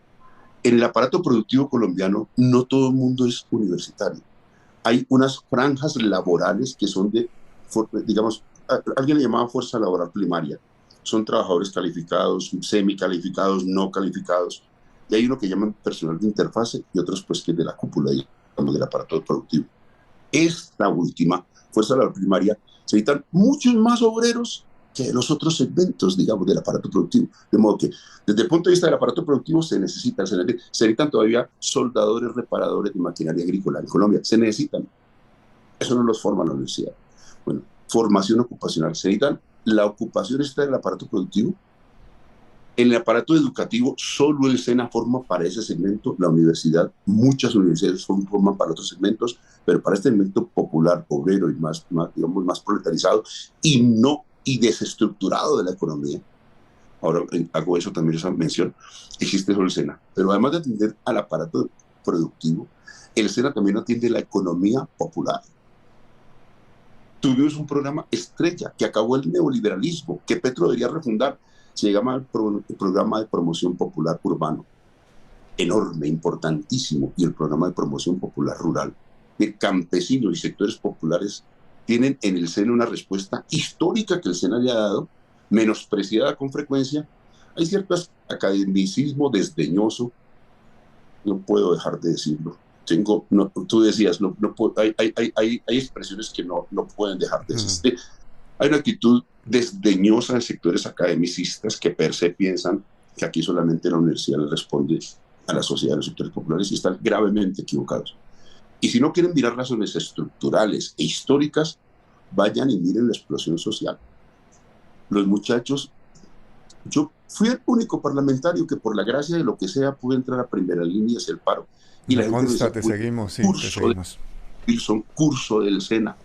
En el aparato productivo colombiano no todo el mundo es universitario. Hay unas franjas laborales que son de, digamos, alguien le llamaba fuerza laboral primaria. Son trabajadores calificados, semicalificados, no calificados. Y hay uno que llaman personal de interfase y otros pues que es de la cúpula, digamos, del aparato productivo. Esta última, fuerza laboral primaria, se necesitan muchos más obreros que los otros segmentos, digamos, del aparato productivo. De modo que, desde el punto de vista del aparato productivo, se necesitan todavía soldadores, reparadores de maquinaria agrícola en Colombia. Se necesitan. Eso no los forma la universidad. Bueno, formación ocupacional. Se necesitan. La ocupación está en el aparato productivo. En el aparato educativo, solo el SENA forma para ese segmento. La universidad, muchas universidades forman para otros segmentos, pero para este segmento popular, obrero y digamos, más proletarizado y desestructurado de la economía. Ahora hago eso también, esa mención, existe solo el SENA. Pero además de atender al aparato productivo, el SENA también atiende la economía popular. Tuvimos un programa estrella que acabó el neoliberalismo, que Petro debería refundar. Se llama el Programa de Promoción Popular Urbano. Enorme, importantísimo. Y el Programa de Promoción Popular Rural, de campesinos y sectores populares, tienen en el SENA una respuesta histórica que el SENA le ha dado, menospreciada con frecuencia. Hay cierto academicismo desdeñoso, no puedo dejar de decirlo. Tú decías, hay expresiones que no pueden dejar de existir. Hay una actitud desdeñosa de sectores academicistas que per se piensan que aquí solamente la universidad le responde a la sociedad de los sectores populares y están gravemente equivocados. Y si no quieren mirar razones estructurales e históricas, vayan y miren la explosión social. Los muchachos, yo fui el único parlamentario que por la gracia de lo que sea pude entrar a primera línea y hacer el paro. Y Me la gente me consta, decía, te seguimos, sí, te seguimos. Wilson, curso del SENA.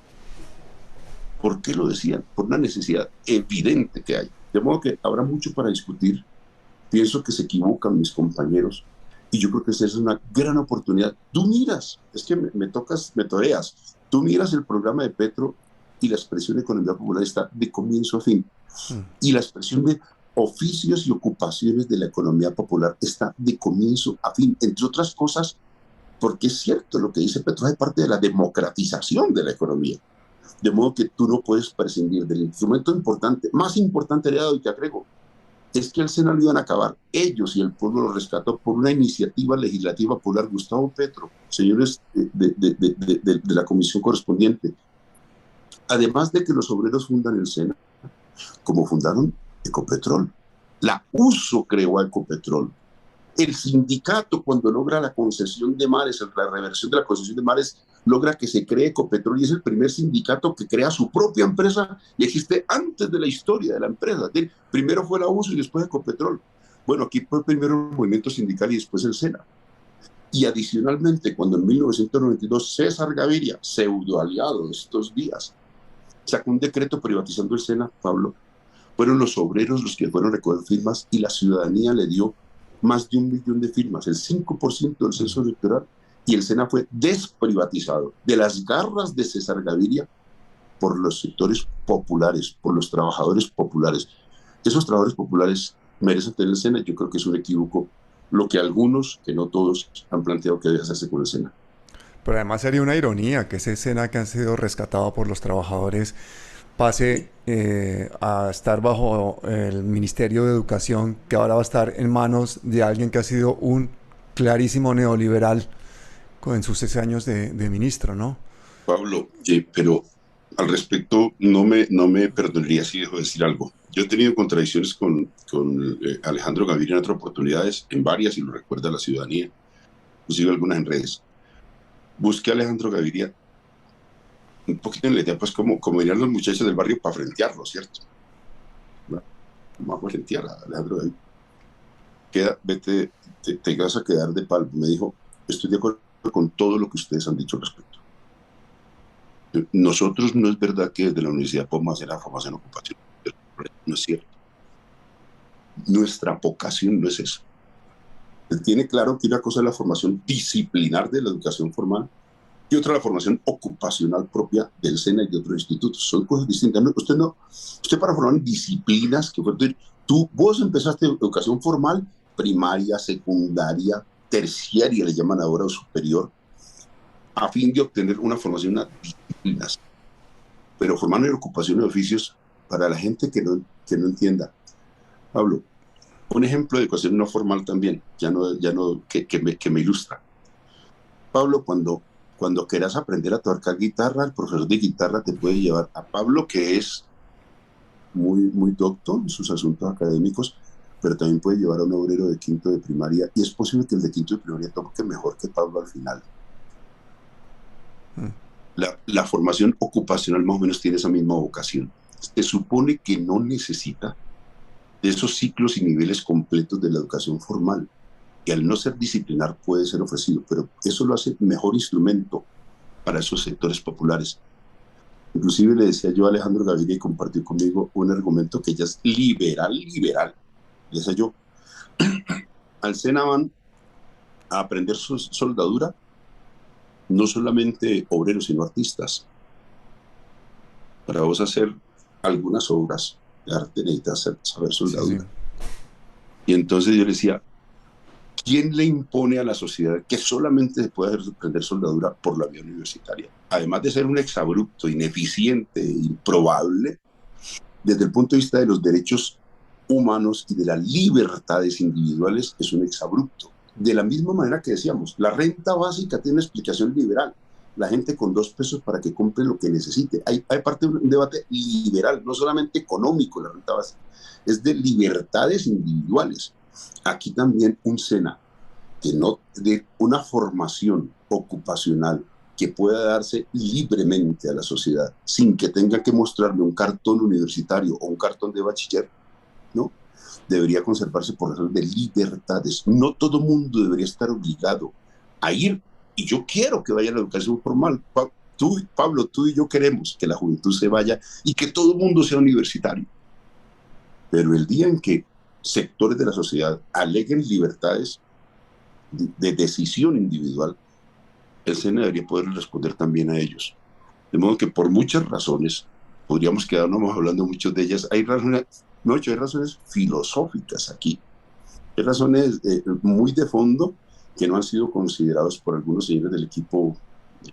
¿Por qué lo decían? Por una necesidad evidente que hay. De modo que habrá mucho para discutir. Pienso que se equivocan mis compañeros y yo creo que esa es una gran oportunidad. Tú miras, es que me toreas. Tú miras el programa de Petro y la expresión de economía popular está de comienzo a fin. Y la expresión de oficios y ocupaciones de la economía popular está de comienzo a fin, entre otras cosas, porque es cierto lo que dice Petro, es parte de la democratización de la economía. De modo que tú no puedes prescindir del instrumento importante, más importante heredado, y te agrego, es que el SENA lo iban a acabar. Ellos y el pueblo lo rescató por una iniciativa legislativa popular. Gustavo Petro, señores de la comisión correspondiente. Además de que los obreros fundan el SENA, como fundaron Ecopetrol. La USO creó a Ecopetrol. El sindicato, cuando logra la concesión de mares, la reversión de la concesión de mares, logra que se cree Ecopetrol y es el primer sindicato que crea su propia empresa y existe antes de la historia de la empresa. Primero fue la USO y después Ecopetrol. Bueno, aquí fue primero el movimiento sindical y después el SENA. Y adicionalmente, cuando en 1992 César Gaviria, pseudo aliado de estos días, sacó un decreto privatizando el SENA, Pablo, fueron los obreros los que fueron a recoger firmas y la ciudadanía le dio más de 1 millón de firmas, el 5% del censo electoral, y el SENA fue desprivatizado de las garras de César Gaviria por los sectores populares, por los trabajadores populares. Esos trabajadores populares merecen tener el SENA. Yo creo que es un equívoco lo que algunos, que no todos, han planteado que debe hacerse con el SENA. Pero además sería una ironía que ese SENA que ha sido rescatado por los trabajadores pase a estar bajo el Ministerio de Educación, que ahora va a estar en manos de alguien que ha sido un clarísimo neoliberal en sus 6 años de ministro, ¿no? Pablo, pero al respecto no me perdonaría si dejo de decir algo. Yo he tenido contradicciones con Alejandro Gaviria en otras oportunidades, en varias, y lo recuerda la ciudadanía, inclusive algunas en redes. Busqué a Alejandro Gaviria un poquito en la idea, pues como dirían los muchachos del barrio, para frentearlo, ¿cierto? Vamos a frentear a Alejandro Gaviria. Vete, te vas a quedar de palmo. Me dijo, estoy de acuerdo con todo lo que ustedes han dicho al respecto. Nosotros no es verdad que desde la universidad podemos hacer la formación ocupacional. No es cierto. Nuestra vocación no es eso. Él tiene claro que una cosa es la formación disciplinar de la educación formal y otra la formación ocupacional propia del SENA y de otros institutos. Son cosas distintas. Usted para formar disciplinas, vos empezaste educación formal, primaria, secundaria, terciaria, le llaman ahora, o superior, a fin de obtener una formación, unas disciplinas. Pero formar en ocupación de oficios, para la gente que no entienda. Pablo, un ejemplo de educación no formal también, que me ilustra. Pablo, cuando quieras aprender a tocar guitarra, el profesor de guitarra te puede llevar a Pablo, que es muy docto en sus asuntos académicos, pero también puede llevar a un obrero de quinto de primaria, y es posible que el de quinto de primaria toque mejor que Pablo al final. La formación ocupacional más o menos tiene esa misma vocación. Se supone que no necesita de esos ciclos y niveles completos de la educación formal, que al no ser disciplinar puede ser ofrecido, pero eso lo hace mejor instrumento para esos sectores populares. Inclusive le decía yo a Alejandro Gaviria y compartió conmigo un argumento que ella es liberal. Le decía yo, al SENA van a aprender soldadura no solamente obreros, sino artistas. para vos hacer algunas obras de arte necesitas saber Sí, sí. soldadura. Y entonces yo le decía, ¿quién le impone a la sociedad que solamente se puede aprender soldadura por la vía universitaria? Además de ser un exabrupto, ineficiente, improbable, desde el punto de vista de los derechos humanos y de las libertades individuales, es un exabrupto. De la misma manera que decíamos, la renta básica tiene una explicación liberal. La gente con 2 pesos para que compre lo que necesite. Hay parte de un debate liberal, no solamente económico, la renta básica, es de libertades individuales. Aquí también un SENA que no de una formación ocupacional que pueda darse libremente a la sociedad sin que tenga que mostrarle un cartón universitario o un cartón de bachiller, ¿no? Debería conservarse por razones de libertades. No todo mundo debería estar obligado a ir, y yo quiero que vaya a la educación formal. Pablo, tú y yo queremos que la juventud se vaya y que todo el mundo sea universitario. Pero el día en que sectores de la sociedad aleguen libertades de decisión individual, el SENA debería poder responder también a ellos. De modo que por muchas razones, podríamos quedarnos hablando muchas de ellas, hay razones, no, hay razones filosóficas aquí, hay razones muy de fondo que no han sido considerados por algunos señores del equipo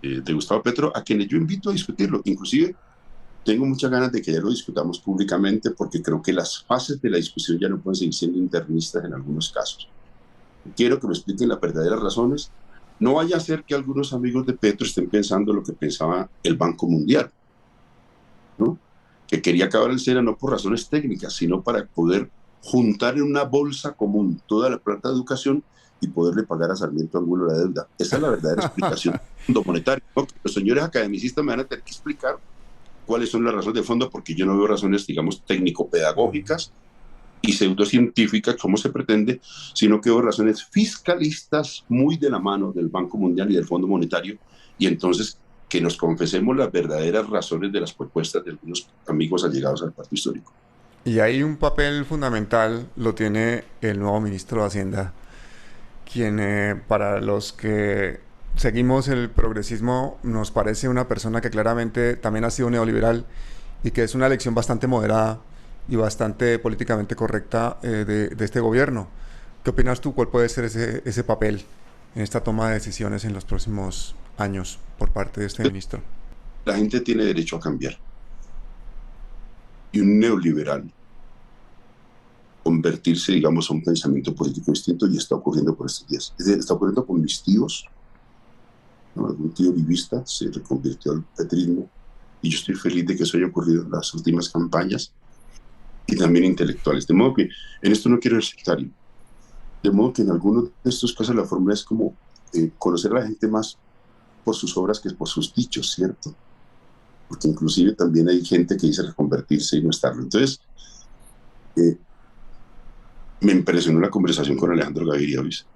de Gustavo Petro, a quienes yo invito a discutirlo. Inclusive tengo muchas ganas de que ya lo discutamos públicamente, porque creo que las fases de la discusión ya no pueden seguir siendo internistas en algunos casos. Quiero que me expliquen las verdaderas razones. No vaya a ser que algunos amigos de Petro estén pensando lo que pensaba el Banco Mundial, ¿no? Que quería acabar el SENA no por razones técnicas, sino para poder juntar en una bolsa común toda la plata de educación y poderle pagar a Sarmiento Angulo la deuda. Esa es la verdadera explicación del Fondo Monetario, ¿no? Los señores academicistas me van a tener que explicar cuáles son las razones de fondo, porque yo no veo razones, digamos, técnico-pedagógicas y pseudocientíficas, como se pretende, sino que veo razones fiscalistas muy de la mano del Banco Mundial y del Fondo Monetario, y entonces que nos confesemos las verdaderas razones de las propuestas de algunos amigos allegados al pacto histórico. Y ahí un papel fundamental lo tiene el nuevo ministro de Hacienda, quien para los que seguimos el progresismo nos parece una persona que claramente también ha sido neoliberal y que es una elección bastante moderada y bastante políticamente correcta de este gobierno. ¿Qué opinas tú? ¿Cuál puede ser ese papel en esta toma de decisiones en los próximos años por parte de este ministro? La gente tiene derecho a cambiar. Y un neoliberal convertirse, digamos, a un pensamiento político distinto, y está ocurriendo por estos días. Es decir, está ocurriendo con mis tíos, ¿no? Algún tío vivista se reconvirtió al petrismo, y yo estoy feliz de que eso haya ocurrido en las últimas campañas, y también intelectuales. De modo que en esto no quiero ser sectario. De modo que en algunos de estos casos la fórmula es como conocer a la gente más por sus obras que por sus dichos, ¿cierto? Porque inclusive también hay gente que dice reconvertirse y no estarlo. Entonces, me impresionó la conversación con Alejandro Gaviria, ¿viste?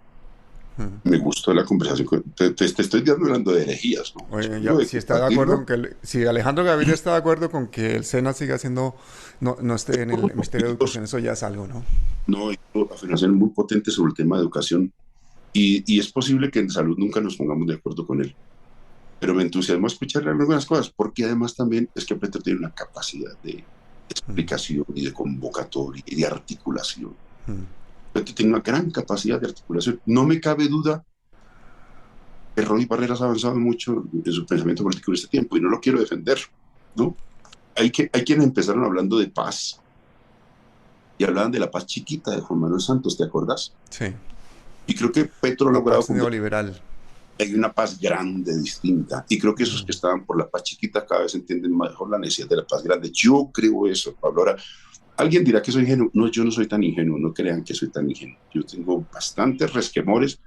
Me gustó la conversación. Te estoy hablando de herejías, ¿no? Oye, ya, si está de acuerdo con que si Alejandro Gaviria está de acuerdo con que el SENA siga siendo no esté en el Ministerio de Educación, eso ya es algo, ¿no? No, hay afirmaciones muy potentes sobre el tema de educación, y es posible que en salud nunca nos pongamos de acuerdo con él. Pero me entusiasma escucharle algunas cosas, porque además también es que Petro tiene una capacidad de explicación y de convocatoria y de articulación. Petro tiene una gran capacidad de articulación. No me cabe duda que Roy Barreras ha avanzado mucho en su pensamiento político en este tiempo, y no lo quiero defender, ¿no? Hay quienes empezaron hablando de paz y hablaban de la paz chiquita de Juan Manuel Santos, ¿te acordás? Sí. Y creo que Petro ha La logrado... paz neoliberal. Hay una paz grande, distinta, y creo que esos que estaban por la paz chiquita cada vez entienden mejor la necesidad de la paz grande. Yo creo eso, Pablo. Ahora, alguien dirá que soy ingenuo. No, yo no soy tan ingenuo, no crean que soy tan ingenuo. Yo tengo bastantes resquemores,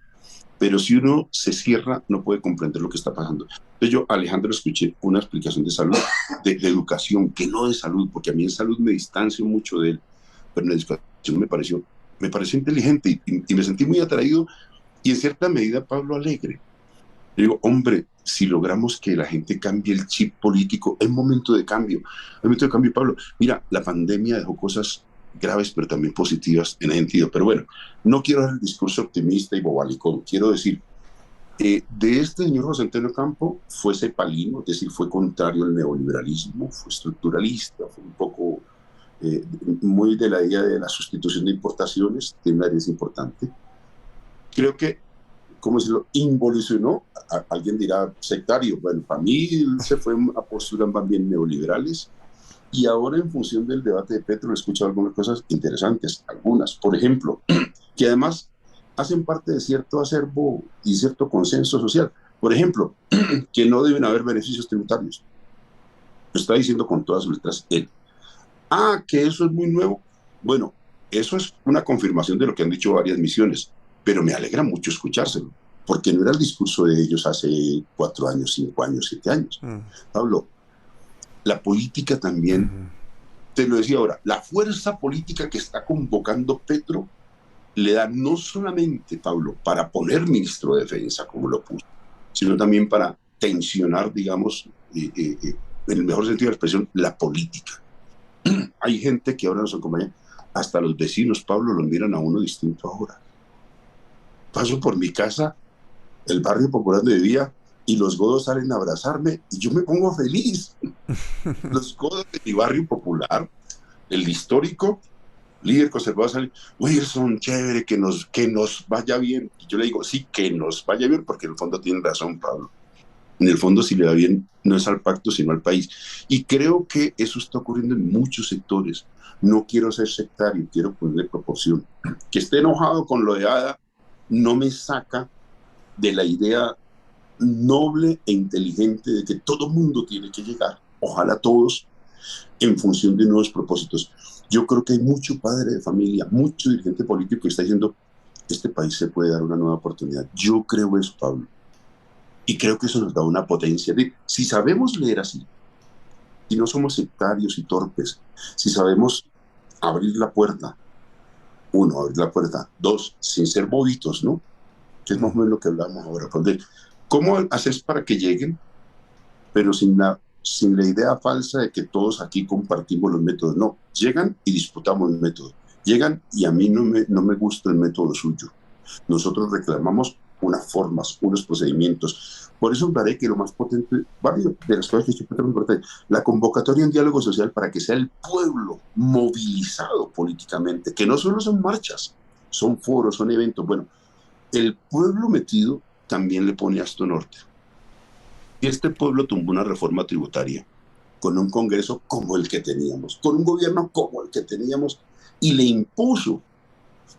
pero si uno se cierra, no puede comprender lo que está pasando. Entonces yo, Alejandro, escuché una explicación de salud, de educación, que no de salud, porque a mí en salud me distancio mucho de él, pero en la educación me pareció inteligente, y me sentí muy atraído, y en cierta medida, Pablo, alegre. Yo digo, hombre, si logramos que la gente cambie el chip político, es momento de cambio. Es momento de cambio, Pablo. Mira, la pandemia dejó cosas graves, pero también positivas en ese sentido. Pero bueno, no quiero dar el discurso optimista y bobalicón. Quiero decir, De este señor José Antonio Campo fue cepalino, es decir, fue contrario al neoliberalismo, fue estructuralista, fue un poco eh, muy de la idea de la sustitución de importaciones, tiene una herencia importante. Creo que, como se lo involucionó, alguien dirá sectario, bueno, para mí se fue a posturas más bien neoliberales y ahora en función del debate de Petro he escuchado algunas cosas interesantes, algunas, por ejemplo, que además hacen parte de cierto acervo y cierto consenso social. Por ejemplo, que no deben haber beneficios tributarios. Lo está diciendo con todas sus letras él. Ah, que eso es muy nuevo. Bueno, eso es una confirmación de lo que han dicho varias misiones, pero me alegra mucho escuchárselo, porque no era el discurso de ellos hace 4 años, 5 años, 7 años. Pablo, la política también, te lo decía ahora, la fuerza política que está convocando Petro le da no solamente, Pablo, para poner ministro de Defensa, como lo puso, sino también para tensionar, digamos, en el mejor sentido de la expresión, la política. Hay gente que ahora nos acompaña, hasta los vecinos, Pablo, los miran a uno distinto ahora. Paso por mi casa, el barrio popular donde vivía, y los godos salen a abrazarme y yo me pongo feliz. Los godos de mi barrio popular, el histórico, líder conservador, sale, Wilson, chévere, que nos vaya bien. Y yo le digo, sí, que nos vaya bien, porque en el fondo tiene razón, Pablo. En el fondo, si le va bien, no es al pacto, sino al país. Y creo que eso está ocurriendo en muchos sectores. No quiero ser sectario, quiero ponerle proporción. Que esté enojado con lo de Ada no me saca de la idea noble e inteligente de que todo mundo tiene que llegar, ojalá todos, en función de nuevos propósitos. Yo creo que hay mucho padre de familia, mucho dirigente político que está diciendo, este país se puede dar una nueva oportunidad. Yo creo eso, Pablo. Y creo que eso nos da una potencia. Si sabemos leer así, si no somos sectarios y torpes, si sabemos abrir la puerta, uno, abrir la puerta, dos, sin ser bobitos, ¿no? Que es más o menos lo que hablamos ahora. ¿Cómo haces para que lleguen, pero sin la idea falsa de que todos aquí compartimos los métodos? No, llegan y disputamos el método. Llegan y a mí no me gusta el método suyo. Nosotros reclamamos unas formas, unos procedimientos. Por eso hablaré que lo más potente, varios de las cosas que yo importante, la convocatoria en diálogo social para que sea el pueblo movilizado políticamente, que no solo son marchas, son foros, son eventos. Bueno, el pueblo metido también le pone a esto norte. Y este pueblo tumbó una reforma tributaria con un Congreso como el que teníamos, con un gobierno como el que teníamos, y le impuso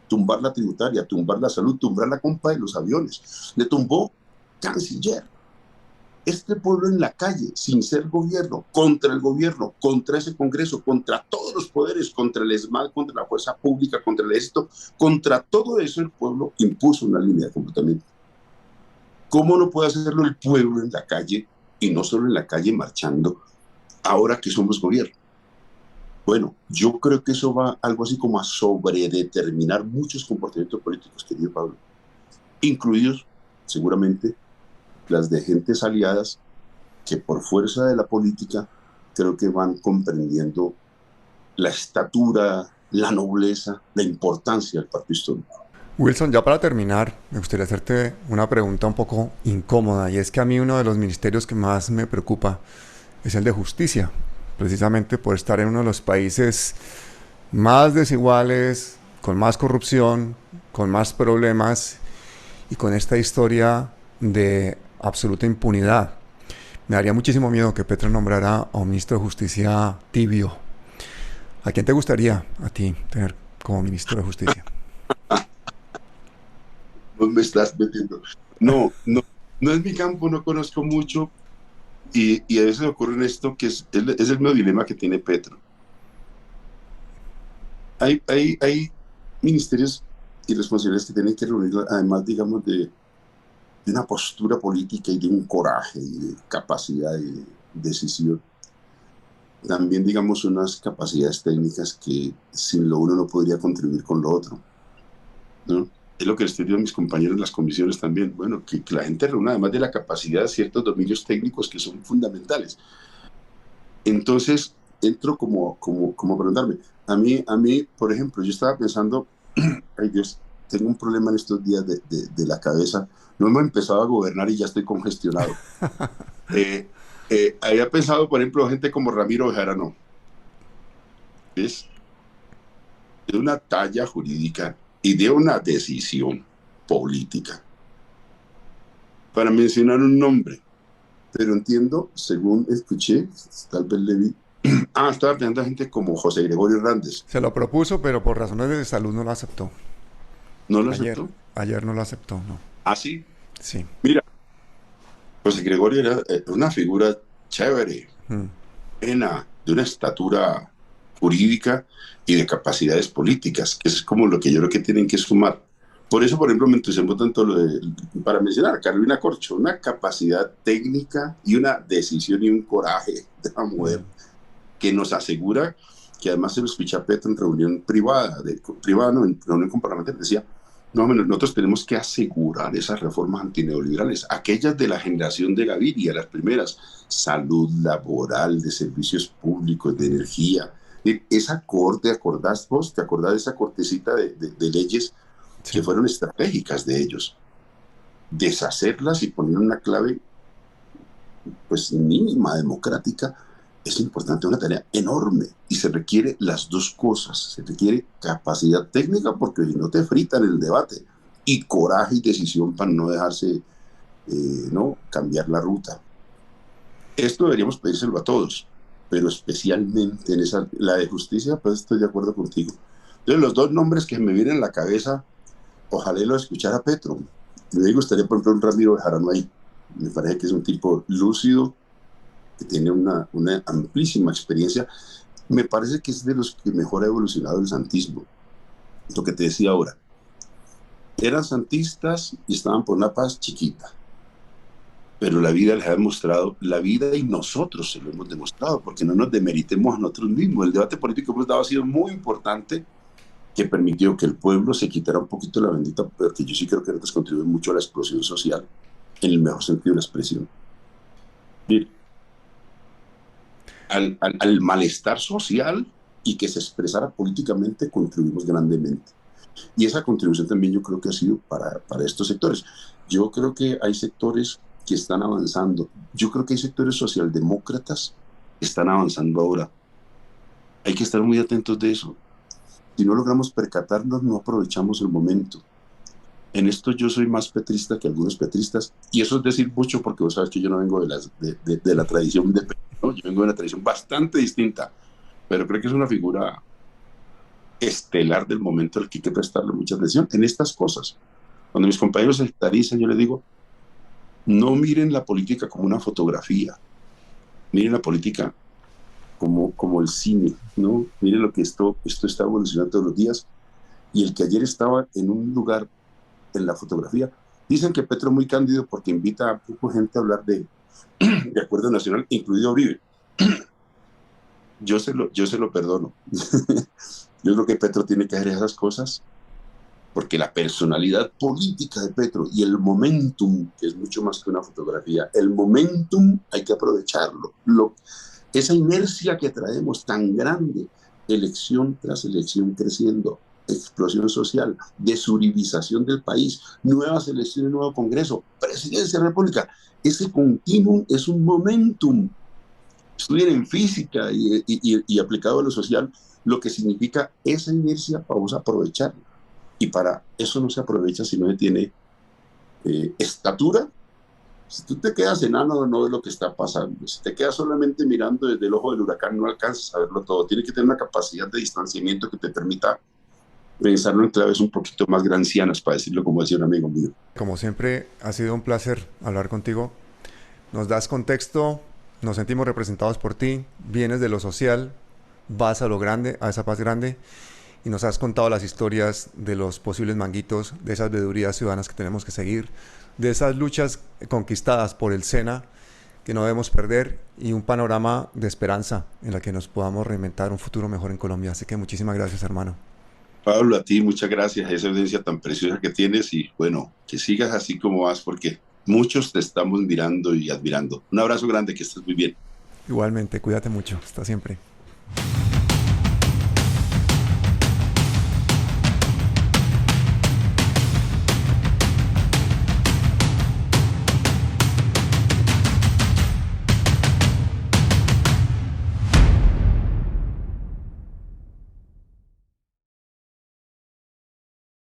tumbar la tributaria, tumbar la salud, tumbar la compra de los aviones. Le tumbó canciller. Este pueblo en la calle, sin ser gobierno, contra ese Congreso, contra todos los poderes, contra el ESMAD, contra la fuerza pública, contra el ejército, contra todo eso el pueblo impuso una línea de comportamiento. ¿Cómo no puede hacerlo el pueblo en la calle, y no solo en la calle marchando, ahora que somos gobierno? Bueno, yo creo que eso va algo así como a sobredeterminar muchos comportamientos políticos, querido Pablo, incluidos seguramente las de gentes aliadas que por fuerza de la política creo que van comprendiendo la estatura, la nobleza, la importancia del pacto histórico. Wilson, ya para terminar, me gustaría hacerte una pregunta un poco incómoda, y es que a mí uno de los ministerios que más me preocupa es el de justicia, precisamente por estar en uno de los países más desiguales, con más corrupción, con más problemas y con esta historia de absoluta impunidad. Me daría muchísimo miedo que Petro nombrara a un ministro de justicia tibio. ¿A quién te gustaría a ti tener como ministro de justicia? No me estás metiendo. No, no, no es mi campo, no conozco mucho, y a veces ocurre en esto que es el mismo dilema que tiene Petro. Hay ministerios y responsabilidades que tienen que reunir, además, digamos, de una postura política y de un coraje y de capacidad de decisión. También, digamos, unas capacidades técnicas que sin lo uno no podría contribuir con lo otro, ¿no? Es lo que les digo a mis compañeros en las comisiones también. Bueno, que la gente reúna, además de la capacidad, ciertos dominios técnicos que son fundamentales. Entonces, entro como preguntarme. A mí, por ejemplo, yo estaba pensando, ay Dios, tengo un problema en estos días de la cabeza. No hemos empezado a gobernar y ya estoy congestionado. Había pensado, por ejemplo, gente como Ramiro Bejarano. Es de una talla jurídica y de una decisión política. Para mencionar un nombre, pero entiendo, según escuché, tal vez le vi, estaba pensando a gente como José Gregorio Hernández. Se lo propuso, pero por razones de salud no lo aceptó. ¿No lo aceptó? Ayer no lo aceptó, no. ¿Ah, sí? Sí. Mira, José Gregorio era una figura chévere, de una estatura jurídica y de capacidades políticas, que es como lo que yo creo que tienen que sumar. Por eso, por ejemplo, me entusiasmó tanto para mencionar a Carolina Corcho, una capacidad técnica y una decisión y un coraje de la mujer que nos asegura que además se lo escucha a Petro en reunión privada, en reunión con parlamentarios, decía, no, nosotros tenemos que asegurar esas reformas antineoliberales, aquellas de la generación de Gaviria, las primeras, salud laboral, de servicios públicos, de energía. Esa corte, ¿te acordás de esa cortecita de leyes que fueron estratégicas de ellos? Deshacerlas y poner una clave pues mínima democrática es importante, una tarea enorme, y se requiere las dos cosas. Se requiere capacidad técnica, porque si no te fritan el debate, y coraje y decisión para no dejarse no cambiar la ruta. Esto deberíamos pedírselo a todos, pero especialmente en la de justicia, pues estoy de acuerdo contigo. Entonces, los dos nombres que me vienen a la cabeza, ojalá lo escuchara Petro. Me gustaría, por ejemplo, un Ramiro Bejarano ahí. Me parece que es un tipo lúcido, que tiene una amplísima experiencia. Me parece que es de los que mejor ha evolucionado el santismo. Lo que te decía ahora. Eran santistas y estaban por una paz chiquita. Pero la vida les ha demostrado, la vida y nosotros se lo hemos demostrado, porque no nos demeritemos a nosotros mismos. El debate político que hemos dado ha sido muy importante, que permitió que el pueblo se quitara un poquito la bendita, porque yo sí creo que nosotros contribuyen mucho a la explosión social, en el mejor sentido de la expresión. Mira, al malestar social y que se expresara políticamente, contribuimos grandemente. Y esa contribución también yo creo que ha sido para estos sectores. Yo creo que hay sectores que están avanzando. Yo creo que hay sectores socialdemócratas que están avanzando ahora. Hay que estar muy atentos de eso. Si no logramos percatarnos, no aprovechamos el momento. En esto yo soy más petrista que algunos petristas, y eso es decir mucho, porque vos sabes que yo no vengo de la tradición de Petro, ¿no? Yo vengo de una tradición bastante distinta, pero creo que es una figura estelar del momento al que hay que prestarle mucha atención en estas cosas. Cuando mis compañeros se sectarizan, yo les digo, no miren la política como una fotografía, miren la política como el cine, ¿no? Miren lo que esto está evolucionando todos los días, y el que ayer estaba en un lugar en la fotografía, dicen que Petro es muy cándido porque invita a poca gente a hablar de acuerdo nacional, incluido Uribe. Yo se lo perdono. Yo creo que Petro tiene que hacer esas cosas porque la personalidad política de Petro y el momentum, que es mucho más que una fotografía, el momentum hay que aprovecharlo. Esa inercia que traemos tan grande, elección tras elección creciendo, explosión social, desuribización del país, nuevas elecciones, nuevo Congreso, presidencia de la República, ese continuum es un momentum. Estudien en física y aplicado a lo social, lo que significa esa inercia, vamos a aprovecharla. Y para eso no se aprovecha si no se tiene estatura. Si tú te quedas enano, no ves lo que está pasando. Si te quedas solamente mirando desde el ojo del huracán, no alcanzas a verlo todo. Tienes que tener una capacidad de distanciamiento que te permita pensarlo en claves un poquito más grancianas, para decirlo como decía un amigo mío. Como siempre, ha sido un placer hablar contigo. Nos das contexto, nos sentimos representados por ti, vienes de lo social, vas a lo grande, a esa paz grande, y nos has contado las historias de los posibles manguitos, de esas veedurías ciudadanas que tenemos que seguir, de esas luchas conquistadas por el SENA que no debemos perder, y un panorama de esperanza en la que nos podamos reinventar un futuro mejor en Colombia. Así que muchísimas gracias, hermano. Pablo, a ti muchas gracias, esa evidencia tan preciosa que tienes, y bueno, que sigas así como vas, porque muchos te estamos mirando y admirando. Un abrazo grande, que estés muy bien. Igualmente, cuídate mucho, hasta siempre.